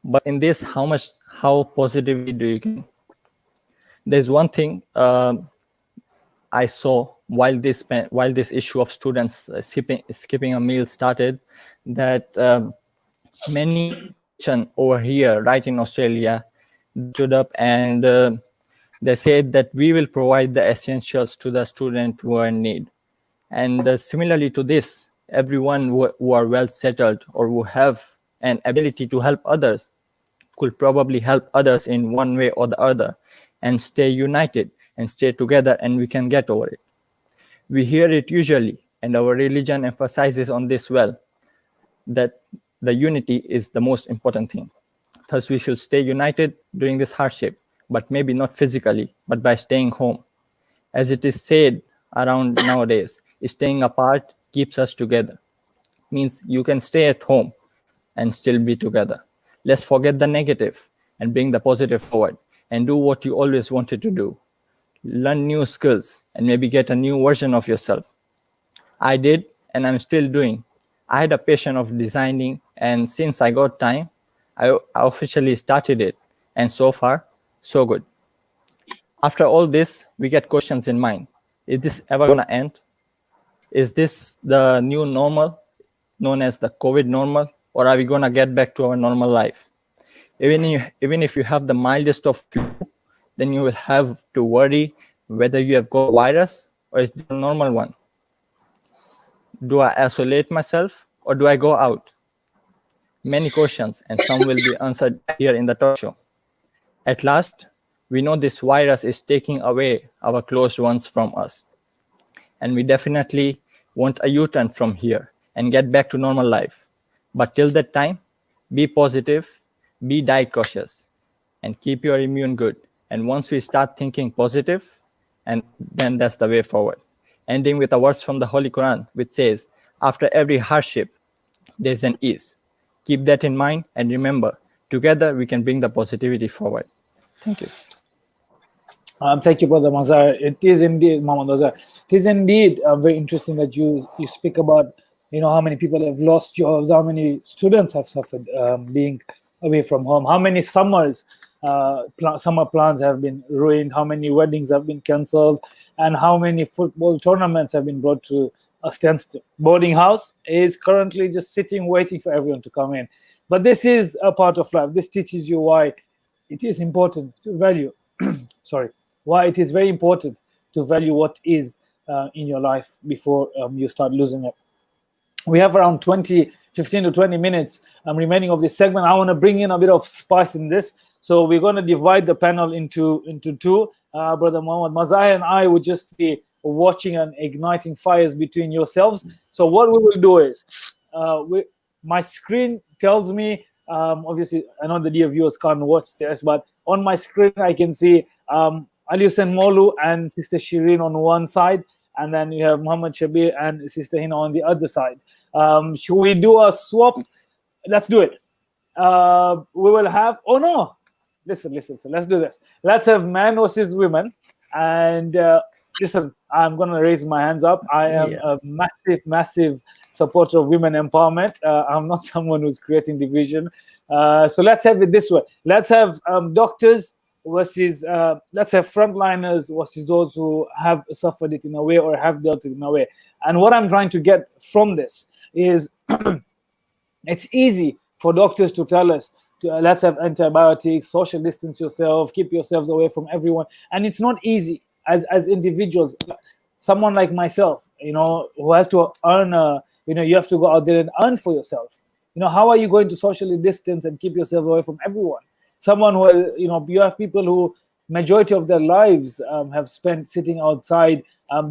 But in this, how positively do you can? There's one thing I saw while this issue of students skipping a meal started, that many organizations over here, right in Australia, stood up and they said that we will provide the essentials to the student who are in need. And similarly to this, everyone who are well settled or who have an ability to help others could probably help others in one way or the other and stay united and stay together, and we can get over it. We hear it usually, and our religion emphasizes on this well, that the unity is the most important thing. Thus, we should stay united during this hardship, but maybe not physically, but by staying home. As it is said around nowadays, Staying apart keeps us together. Means you can stay at home and still be together. Let's forget the negative and bring the positive forward and do what you always wanted to do. Learn new skills and maybe get a new version of yourself. I did, and I'm still doing. I had a passion of designing, and since I got time, I officially started it. And so far, so good. After all this, we get questions in mind. Is this ever going to end? Is this the new normal, known as the COVID normal, or are we going to get back to our normal life? Even if you have the mildest of flu, then you will have to worry whether you have got a virus or is this a normal one. Do I isolate myself or do I go out? Many questions, and some will be answered here in the talk show. At last, we know this virus is taking away our close ones from us. And we definitely want a U-turn from here and get back to normal life. But till that time, be positive, be diet cautious, and keep your immune good. And once we start thinking positive, and then that's the way forward. Ending with a verse from the Holy Quran, which says, after every hardship, there's an ease. Keep that in mind and remember, together we can bring the positivity forward. Thank you. Thank you, Brother Mazahir. It is indeed, Mohammed Mazahir. It is indeed very interesting that you speak about, how many people have lost jobs, how many students have suffered being away from home, how many summer plans have been ruined, how many weddings have been cancelled, and how many football tournaments have been brought to a standstill. Boarding house is currently just sitting, waiting for everyone to come in. But this is a part of life. This teaches you why it is important to value, why it is very important to value what is in your life before you start losing it. We have around 15 to 20 minutes remaining of this segment. I want to bring in a bit of spice in this. So we're going to divide the panel into two. Brother Mohammed, Mazahir and I would just be watching and igniting fires between yourselves. So what we will do is, my screen tells me, obviously, I know the dear viewers can't watch this, but on my screen I can see Alihussein Molloo and Sister Shirin on one side, and then you have Mohammed, Shabbir, and Sister Hina on the other side. Should we do a swap? Let's do it. We will have, listen, let's do this. Let's have man versus women. And listen, I'm going to raise my hands up. I am a massive supporter of women empowerment. I'm not someone who's creating division. So let's have it this way. Let's have doctors versus, let's have frontliners versus those who have suffered it in a way or have dealt it in a way. And what I'm trying to get from this is it's easy for doctors to tell us, let's have antibiotics, social distance yourself, keep yourselves away from everyone. And it's not easy as individuals. Someone like myself, who has to earn, you have to go out there and earn for yourself. How are you going to socially distance and keep yourself away from everyone? Someone who, you have people who majority of their lives have spent sitting outside,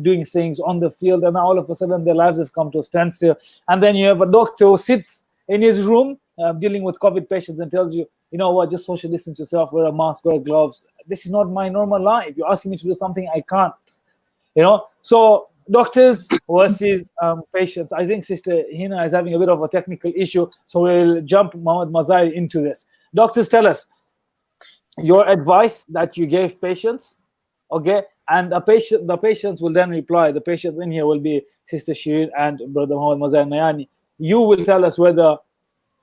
doing things on the field, and now all of a sudden their lives have come to a standstill. And then you have a doctor who sits in his room dealing with COVID patients and tells you, just social distance yourself, wear a mask, wear gloves. This is not my normal life. You're asking me to do something I can't. So doctors versus patients. I think Sister Hina is having a bit of a technical issue, so we'll jump Mohammed Mazahir into this. Doctors, tell us your advice that you gave patients, okay? And the patients will then reply. The patients in here will be Sister Shirin and Brother Mohammed Mazahir Nayani. You will tell us whether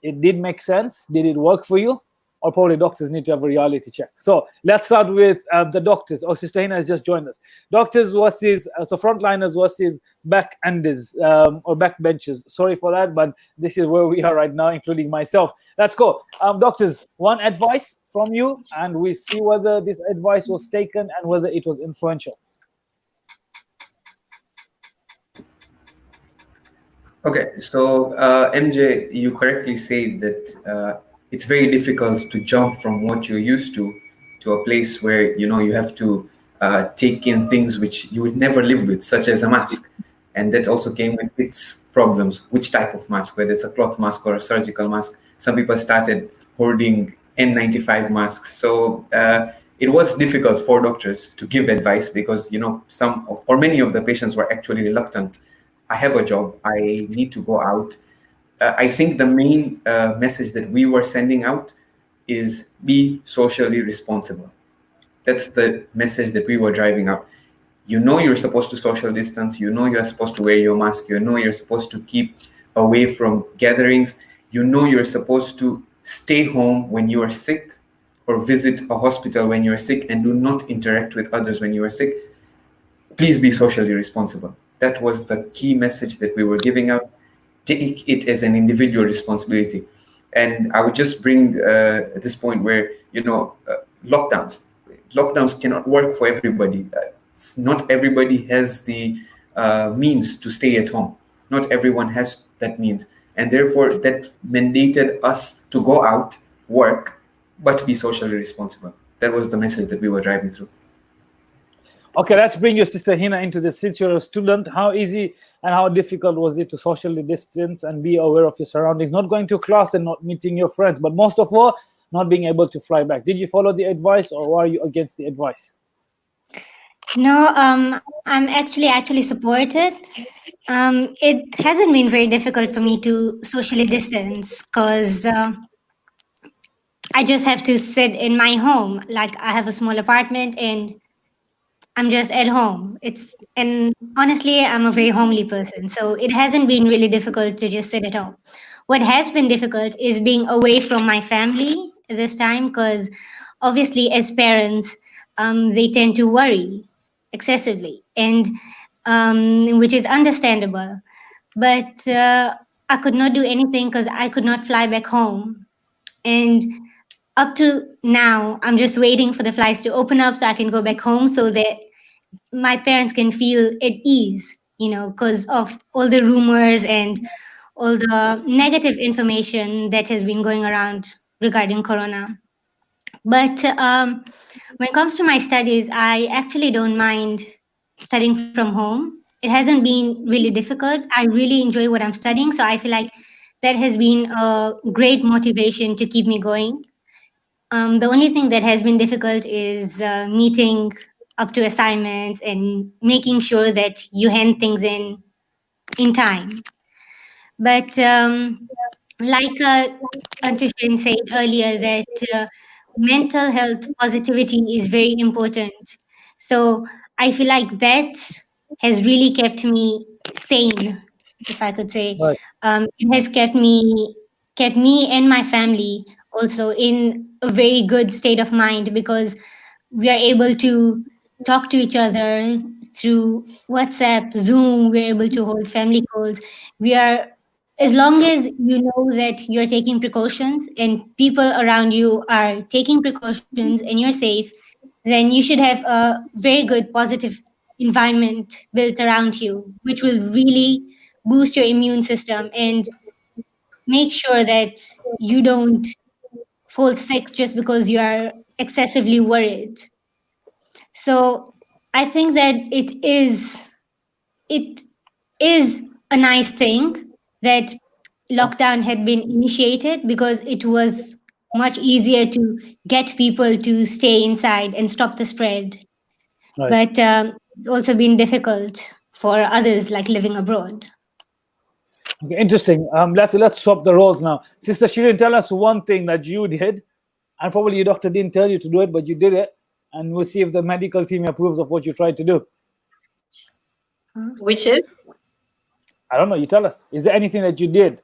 it did make sense, did it work for you, or probably doctors need to have a reality check. So let's start with the doctors. Sister Hina has just joined us. Doctors versus, frontliners versus back-enders or backbenchers. Sorry for that, but this is where we are right now, including myself. Let's go. Doctors, one advice from you, and we see whether this advice was taken and whether it was influential. Okay, so MJ, you correctly say that it's very difficult to jump from what you're used to a place where you have to take in things which you would never live with, such as a mask, and that also came with its problems. Which type of mask, whether it's a cloth mask or a surgical mask? Some people started hoarding N95 masks, so it was difficult for doctors to give advice because some or many of the patients were actually reluctant I have a job, I need to go out. I think the main message that we were sending out is be socially responsible. That's the message that we were driving out. You know you're supposed to social distance, you know you're supposed to wear your mask, you know you're supposed to keep away from gatherings, you know you're supposed to stay home when you are sick or visit a hospital when you're sick and do not interact with others when you are sick. Please be socially responsible. That was the key message that we were giving out. Take it as an individual responsibility. And I would just bring this point where, lockdowns. Lockdowns cannot work for everybody. Not everybody has the means to stay at home. Not everyone has that means. And therefore, that mandated us to go out, work, but be socially responsible. That was the message that we were driving through. Okay, let's bring your sister Hina into this. Since you're a student, how easy and how difficult was it to socially distance and be aware of your surroundings, not going to class and not meeting your friends, but most of all, not being able to fly back? Did you follow the advice, or were you against the advice? No, I'm actually supported. It hasn't been very difficult for me to socially distance because I just have to sit in my home. Like, I have a small apartment and I'm just at home. And honestly, I'm a very homely person, so it hasn't been really difficult to just sit at home. What has been difficult is being away from my family this time, because obviously, as parents, they tend to worry excessively, and which is understandable. But I could not do anything because I could not fly back home, and up to now, I'm just waiting for the flights to open up so I can go back home, so that my parents can feel at ease, because of all the rumors and all the negative information that has been going around regarding corona. But when it comes to my studies, I actually don't mind studying from home. It hasn't been really difficult. I really enjoy what I'm studying, so I feel like that has been a great motivation to keep me going. The only thing that has been difficult is meeting up to assignments and making sure that you hand things in time. But like Shirin said earlier, that mental health positivity is very important. So I feel like that has really kept me sane, if I could say. Right. It has kept me and my family also in a very good state of mind, because we are able to talk to each other through WhatsApp, Zoom. We're able to hold family calls. As long as you know that you're taking precautions and people around you are taking precautions and you're safe, then you should have a very good positive environment built around you, which will really boost your immune system and make sure that you don't fall sick just because you are excessively worried. So I think that it is a nice thing that lockdown had been initiated, because it was much easier to get people to stay inside and stop the spread. Right. But it's also been difficult for others, like living abroad. Okay, interesting. Let's swap the roles now. Sister Shirin, tell us one thing that you did, and probably your doctor didn't tell you to do it, but you did it, and we'll see if the medical team approves of what you tried to do. Which is? I don't know. You tell us. Is there anything that you did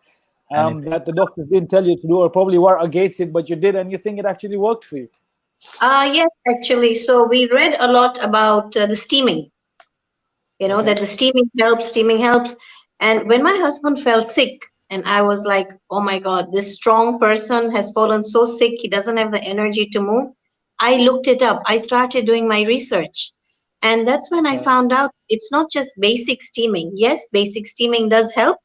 that the doctors didn't tell you to do, or probably were against it, but you did, and you think it actually worked for you? Yes, actually. So we read a lot about the steaming. That the steaming helps. And when my husband fell sick, and I was like, oh my God, this strong person has fallen so sick, he doesn't have the energy to move. I looked it up. I started doing my research. And that's when I found out it's not just basic steaming. Yes, basic steaming does help,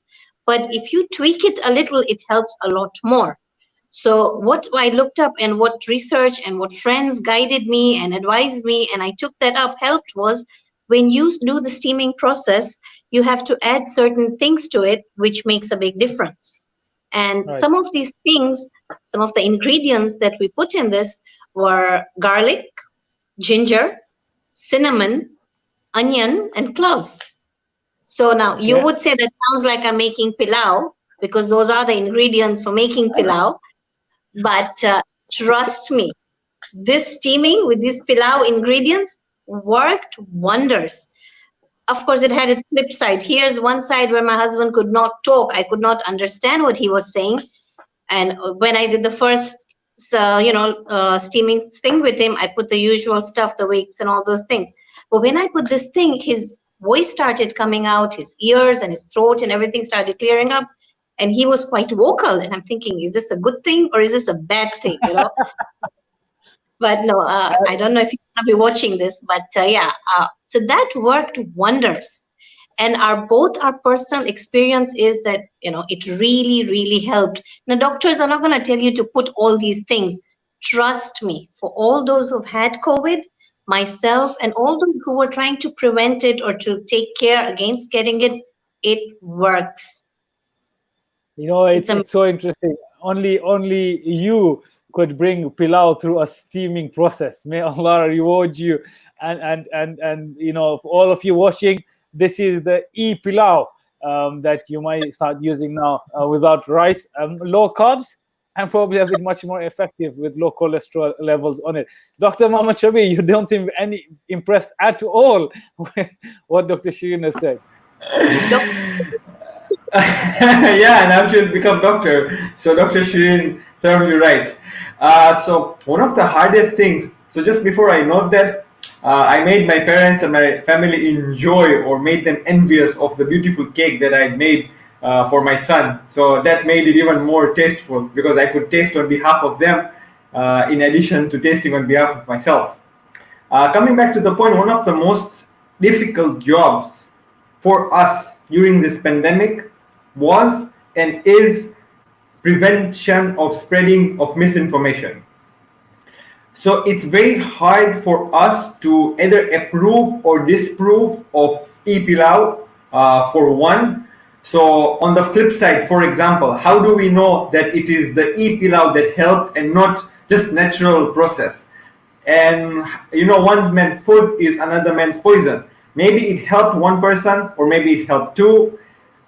but if you tweak it a little, it helps a lot more. So what I looked up and what research and what friends guided me and advised me, and I took that up, helped, was when you do the steaming process, you have to add certain things to it, which makes a big difference. And some of these things, some of the ingredients that we put in this were garlic, ginger, cinnamon, onion, and cloves. So now you Okay. would say that sounds like I'm making pilau, because those are the ingredients for making pilau. But trust me, this steaming with these pilau ingredients worked wonders. Of course, it had its flip side. Here's one side where my husband could not talk. I could not understand what he was saying. And when I did the first, steaming thing with him, I put the usual stuff, the wicks and all those things. But when I put this thing, his voice started coming out, his ears and his throat and everything started clearing up. And he was quite vocal. And I'm thinking, is this a good thing or is this a bad thing? But no, I don't know if you're going to be watching this, but so that worked wonders. And both our personal experience is that, it really, really helped. Now, doctors are not going to tell you to put all these things. Trust me, for all those who've had COVID, myself, and all those who were trying to prevent it or to take care against getting it, it works. It's so interesting. Only you could bring pilau through a steaming process. May Allah reward you. And for all of you watching, this is the pilau that you might start using now without rice, low carbs, and probably a bit much more effective with low cholesterol levels on it. Dr. Mohammed Shabbir, you don't seem impressed at all with what Dr. Shirin has said. Yeah, now she's become doctor. So Dr. Shirin serves you right. So one of the hardest things, so just before I note that, I made my parents and my family enjoy or made them envious of the beautiful cake that I made for my son. So that made it even more tasteful because I could taste on behalf of them in addition to tasting on behalf of myself. Coming back to the point, one of the most difficult jobs for us during this pandemic was and is prevention of spreading of misinformation. So it's very hard for us to either approve or disapprove of e-pilau for one. So on the flip side, for example, how do we know that it is the e-pilau that helped and not just natural process? And one man's food is another man's poison. Maybe it helped one person or maybe it helped two.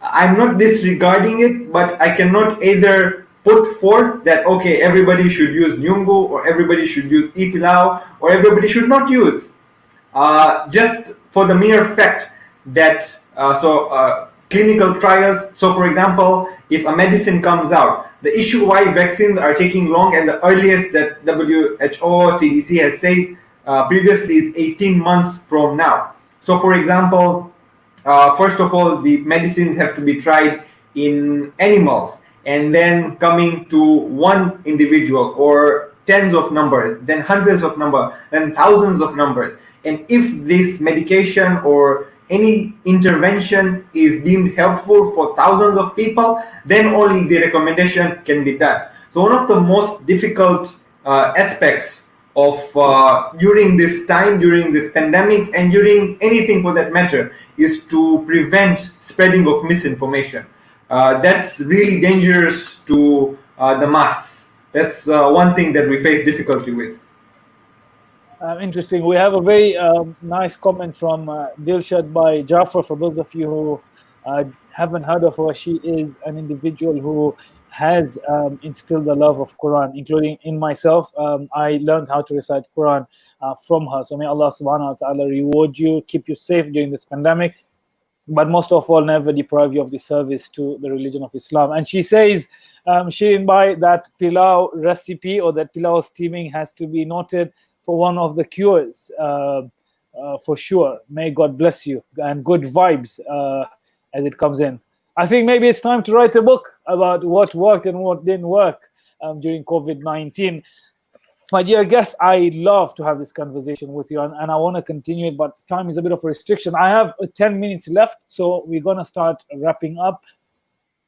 I'm not disregarding it, but I cannot either put forth that, okay, everybody should use nyungu or everybody should use e-pilau or everybody should not use. Just for the mere fact that, clinical trials, so for example, if a medicine comes out, the issue why vaccines are taking long and the earliest that WHO, CDC has said previously is 18 months from now. So for example, first of all, the medicines have to be tried in animals and then coming to one individual or tens of numbers, then hundreds of numbers, then thousands of numbers. And if this medication or any intervention is deemed helpful for thousands of people, then only the recommendation can be done. So one of the most difficult aspects of during this time, during this pandemic, and during anything for that matter, is to prevent spreading of misinformation. That's really dangerous to the mass. That's one thing that we face difficulty with. Interesting. We have a very nice comment from Dilshad by Jafar. For those of you who haven't heard of her, she is an individual who has instilled the love of Quran, including in myself. I learned how to recite Quran from her. So may Allah subhanahu wa ta'ala reward you, keep you safe during this pandemic, but most of all, never deprive you of the service to the religion of Islam. And she says, Shirin Bhai, that pilau recipe or that pilau steaming has to be noted for one of the cures, for sure. May God bless you and good vibes as it comes in. I think maybe it's time to write a book about what worked and what didn't work during COVID-19. My dear guest, I'd love to have this conversation with you, and I want to continue it, but time is a bit of a restriction. I have 10 minutes left, so we're going to start wrapping up.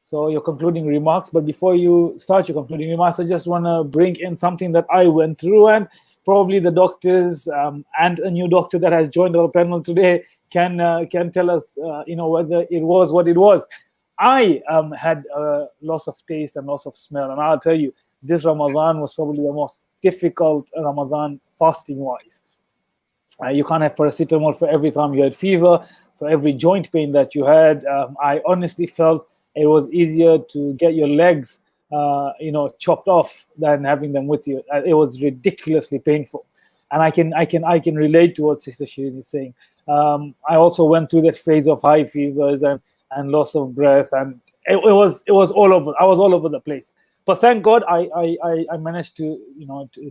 So your concluding remarks, but before you start your concluding remarks, I just want to bring in something that I went through, and probably the doctors and a new doctor that has joined our panel today can tell us, whether it was what it was. I had loss of taste and loss of smell, and I'll tell you, this Ramadan was probably the most difficult Ramadan fasting-wise. You can't have paracetamol for every time you had fever. for every joint pain that you had. I honestly felt it was easier to get your legs, chopped off than having them with you. It was ridiculously painful, and I can relate to what Sister Shirin is saying. I also went through that phase of high fevers and loss of breath, and it was all over. I was all over the place. But thank God I managed to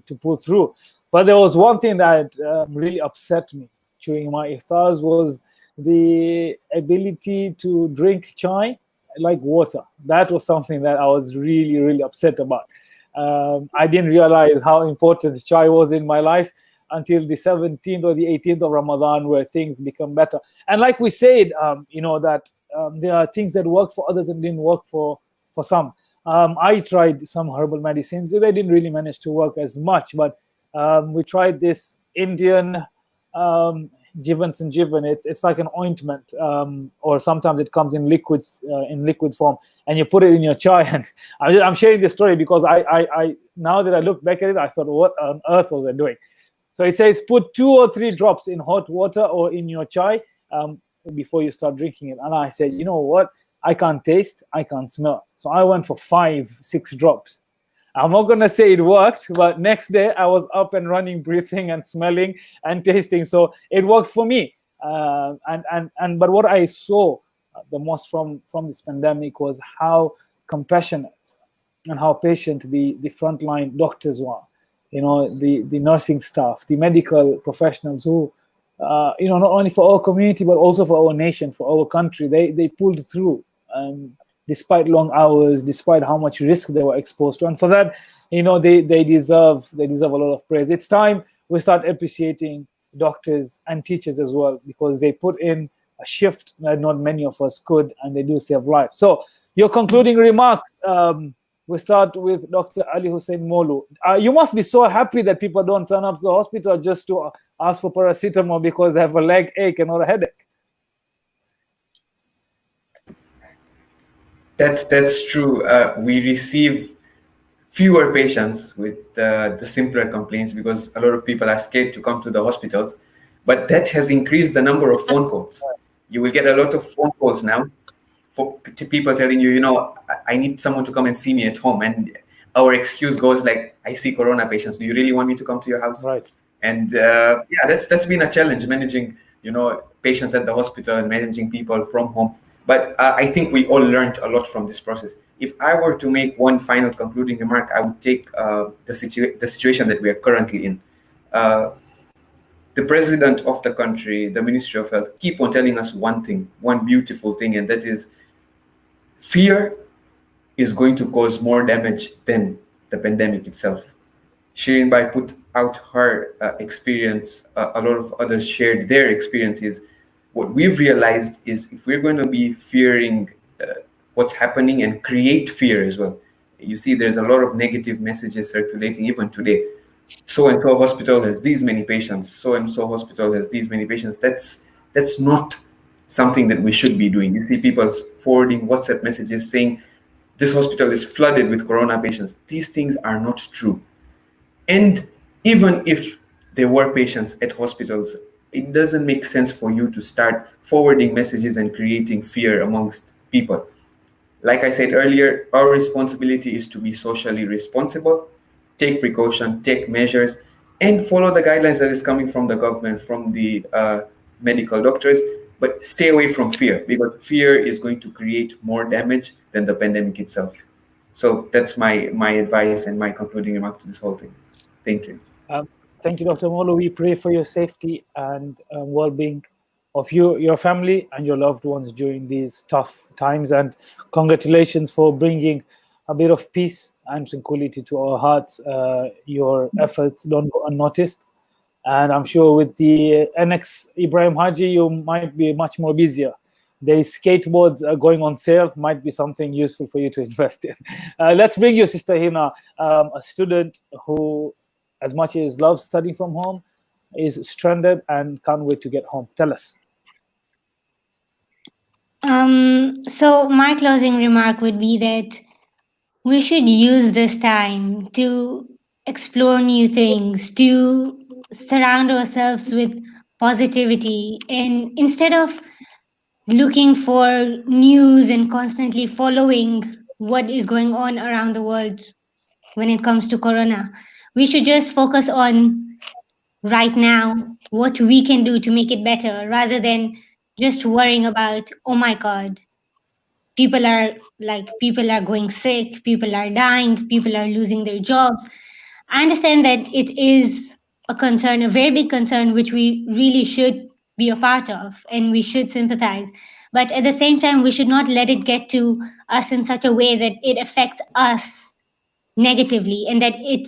to pull through. But there was one thing that really upset me during my iftars was the ability to drink chai like water. That was something that I was really, really upset about. I didn't realize how important chai was in my life until the 17th or the 18th of Ramadan, where things become better. And like we said, that there are things that work for others and didn't work for some. I tried some herbal medicines. They didn't really manage to work as much, but we tried this Indian Jivan Sanjivan. It's like an ointment, or sometimes it comes in liquids, in liquid form, and you put it in your chai. And I'm sharing this story because I now that I look back at it, I thought, what on earth was I doing? So it says put 2 or 3 drops in hot water or in your chai before you start drinking it. And I said, you know what? I can't taste, I can't smell. So I went for 5, 6 drops. I'm not gonna say it worked, but next day I was up and running, breathing and smelling and tasting. So it worked for me. But what I saw the most from this pandemic was how compassionate and how patient the frontline doctors were. The nursing staff, the medical professionals who, not only for our community but also for our nation, for our country, they pulled through. Despite long hours, despite how much risk they were exposed to, and for that, they deserve a lot of praise. It's time we start appreciating doctors and teachers as well, because they put in a shift that not many of us could, and they do save lives. So, your concluding remarks. We start with Dr. Alihussein Molloo. You must be so happy that people don't turn up to the hospital just to ask for paracetamol because they have a leg ache and not a headache. That's true. We receive fewer patients with the simpler complaints because a lot of people are scared to come to the hospitals. But that has increased the number of phone calls. You will get a lot of phone calls now to people telling you, I need someone to come and see me at home. And our excuse goes like, I see corona patients. Do you really want me to come to your house? Right. And that's been a challenge, managing, patients at the hospital and managing people from home. But I think we all learned a lot from this process. If I were to make one final concluding remark, I would take the situation that we are currently in. The president of the country, the Ministry of Health, keep on telling us one thing, one beautiful thing, and that is fear is going to cause more damage than the pandemic itself. Shirin Bai put out her experience. A lot of others shared their experiences. What we've realized is if we're going to be fearing what's happening and create fear as well. You see, there's a lot of negative messages circulating even today. So-and-so hospital has these many patients. So-and-so hospital has these many patients. That's not something that we should be doing. You see people forwarding WhatsApp messages saying, this hospital is flooded with corona patients. These things are not true. And even if there were patients at hospitals, it doesn't make sense for you to start forwarding messages and creating fear amongst people. Like I said earlier, our responsibility is to be socially responsible, take precaution, take measures, and follow the guidelines that is coming from the government, from the medical doctors, but stay away from fear, because fear is going to create more damage than the pandemic itself. So that's my advice and my concluding remark to this whole thing. Thank you. Thank you, Dr. Molloo. We pray for your safety and well-being of you, your family, and your loved ones during these tough times. And congratulations for bringing a bit of peace and tranquility to our hearts. Your efforts don't go unnoticed. And I'm sure with the NX Ibrahim Haji, you might be much more busier. The skateboards are going on sale, might be something useful for you to invest in. Let's bring you Sister Hina, a student who, as much as loves studying from home, is stranded and can't wait to get home. Tell us. So my closing remark would be that we should use this time to explore new things, to surround ourselves with positivity, and instead of looking for news and constantly following what is going on around the world when it comes to corona. We should just focus on right now what we can do to make it better rather than just worrying about, oh my god, people are going sick, people are dying, people are losing their jobs. I understand that it is a concern, a very big concern, which we really should be a part of and we should sympathize. But at the same time, we should not let it get to us in such a way that it affects us negatively and that it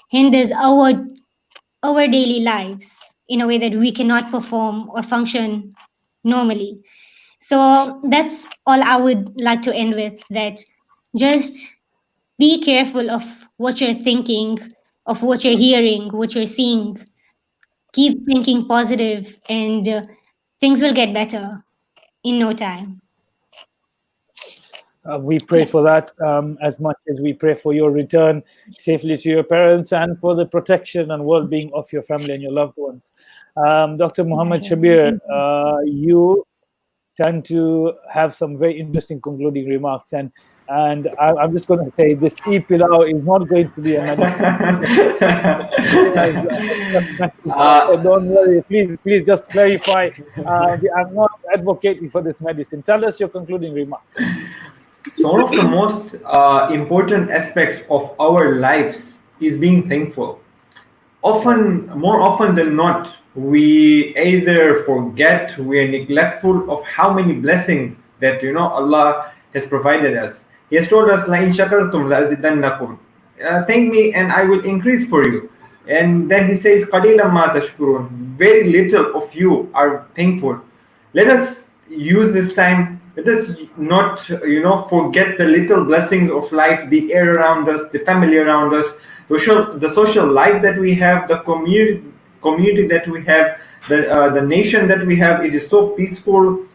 hinders our daily lives in a way that we cannot perform or function normally. So that's all I would like to end with, that just be careful of what you're thinking, of what you're hearing, what you're seeing. Keep thinking positive and things will get better in no time. We pray for that as much as we pray for your return safely to your parents and for the protection and well-being of your family and your loved ones. Dr. Mohammed Shabbir, you tend to have some very interesting concluding remarks, and I'm just going to say this e-pilau is not going to be another. Don't worry, please just clarify. I'm not advocating for this medicine. Tell us your concluding remarks. So one of the most important aspects of our lives is being thankful. More often than not, we either forget, we are neglectful of how many blessings that Allah has provided us. He has told us, "La in shakartum la azidannakum." Thank me and I will increase for you. And then He says, "Qalilan ma tashkurun." Very little of you are thankful. Let us use this time. Let us not, forget the little blessings of life, the air around us, the family around us, the social life that we have, the community that we have, the nation that we have. It is so peaceful.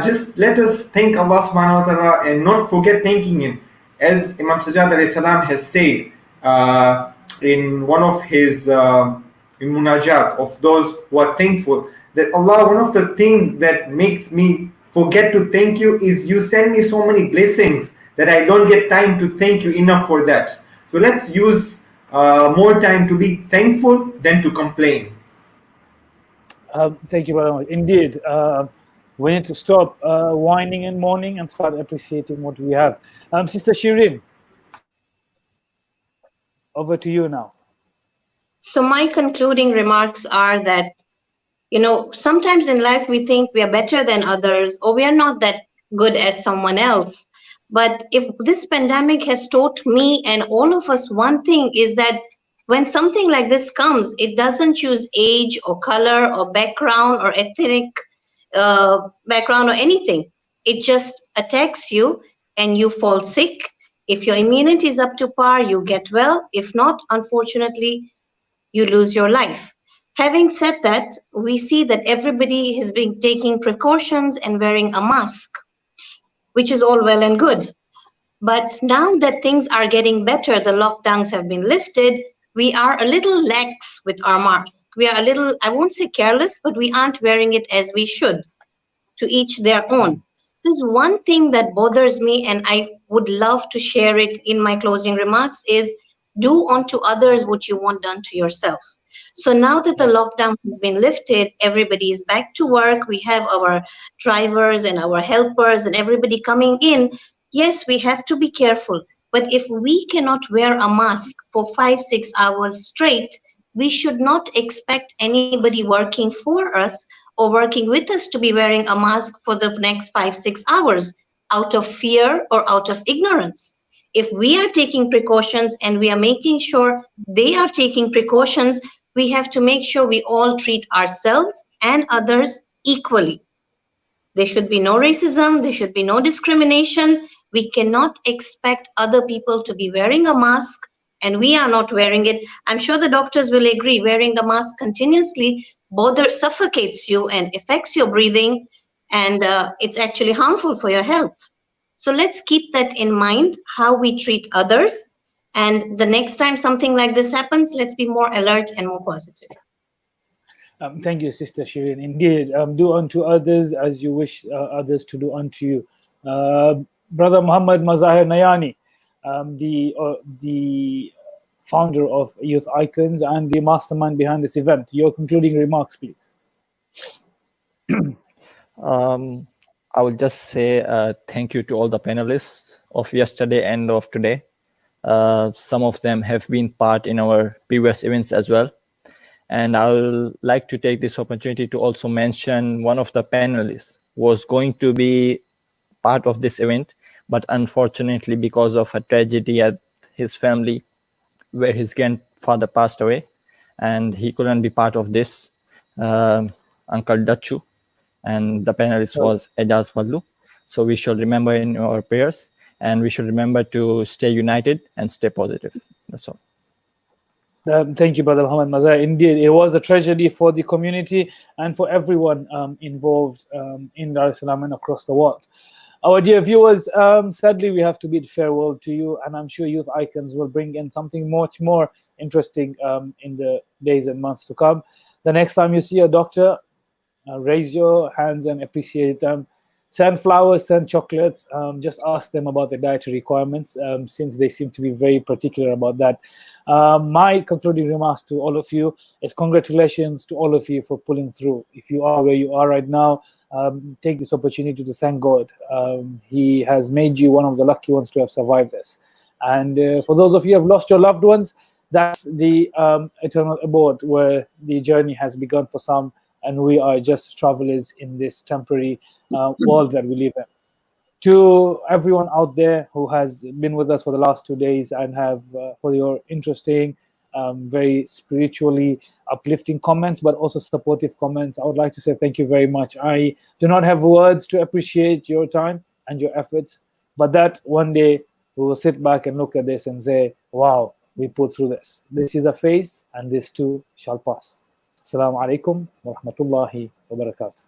Just let us thank Allah subhanahu wa ta'ala and not forget thanking Him. As Imam Sajjad alayhi salam has said in one of his munajat of those who are thankful, that Allah, one of the things that makes me forget to thank you is you send me so many blessings that I don't get time to thank you enough for that. So let's use more time to be thankful than to complain. Thank you very much. Indeed, we need to stop whining and mourning and start appreciating what we have. Sister Shirin, over to you now. So my concluding remarks are that, sometimes in life we think we are better than others or we are not that good as someone else. But if this pandemic has taught me and all of us one thing, is that when something like this comes, it doesn't choose age or color or background or ethnic background or anything. It just attacks you and you fall sick. If your immunity is up to par, you get well. If not, unfortunately, you lose your life. Having said that, we see that everybody has been taking precautions and wearing a mask, which is all well and good. But now that things are getting better, the lockdowns have been lifted, we are a little lax with our mask. We are a little, I won't say careless, but we aren't wearing it as we should. To each their own. There's one thing that bothers me, and I would love to share it in my closing remarks, is do unto others what you want done to yourself. So now that the lockdown has been lifted, everybody is back to work. We have our drivers and our helpers and everybody coming in. Yes, we have to be careful. But if we cannot wear a mask for 5-6 hours straight, we should not expect anybody working for us or working with us to be wearing a mask for the next 5-6 hours out of fear or out of ignorance. If we are taking precautions and we are making sure they are taking precautions, we have to make sure we all treat ourselves and others equally. There should be no racism, there should be no discrimination. We cannot expect other people to be wearing a mask and we are not wearing it. I'm sure the doctors will agree, wearing the mask continuously suffocates you and affects your breathing, and it's actually harmful for your health. So let's keep that in mind, how we treat others. And the next time something like this happens, let's be more alert and more positive. Thank you, Sister Shirin. Indeed, do unto others as you wish others to do unto you. Brother Muhammad Mazahir Nayani, the founder of Youth Icons and the mastermind behind this event. Your concluding remarks, please. I will just say thank you to all the panelists of yesterday and of today. Some of them have been part in our previous events as well. And I'll like to take this opportunity to also mention one of the panelists was going to be part of this event, but unfortunately, because of a tragedy at his family, where his grandfather passed away, and he couldn't be part of this, Uncle Dachu, and the panelist was Ejaz Wallu. So we should remember in our prayers, and we should remember to stay united and stay positive. That's all. Thank you, Brother Muhammad Mazahir. Indeed, it was a tragedy for the community and for everyone involved in Dar es Salaam and across the world. Our dear viewers, sadly, we have to bid farewell to you, and I'm sure Youth Icons will bring in something much more interesting in the days and months to come. The next time you see a doctor, raise your hands and appreciate them. Send flowers, send chocolates. Just ask them about the dietary requirements, since they seem to be very particular about that. My concluding remarks to all of you is congratulations to all of you for pulling through. If you are where you are right now, take this opportunity to thank God. He has made you one of the lucky ones to have survived this. And for those of you who have lost your loved ones, that's the eternal abode where the journey has begun for some, and we are just travelers in this temporary world that we live in. To everyone out there who has been with us for the last 2 days and have for your interesting, very spiritually uplifting comments, but also supportive comments, I would like to say thank you very much. I do not have words to appreciate your time and your efforts, but that one day we will sit back and look at this and say, wow, we put through this. This is a phase, and this too shall pass. Assalamu alaikum wa rahmatullahi wa barakatuh.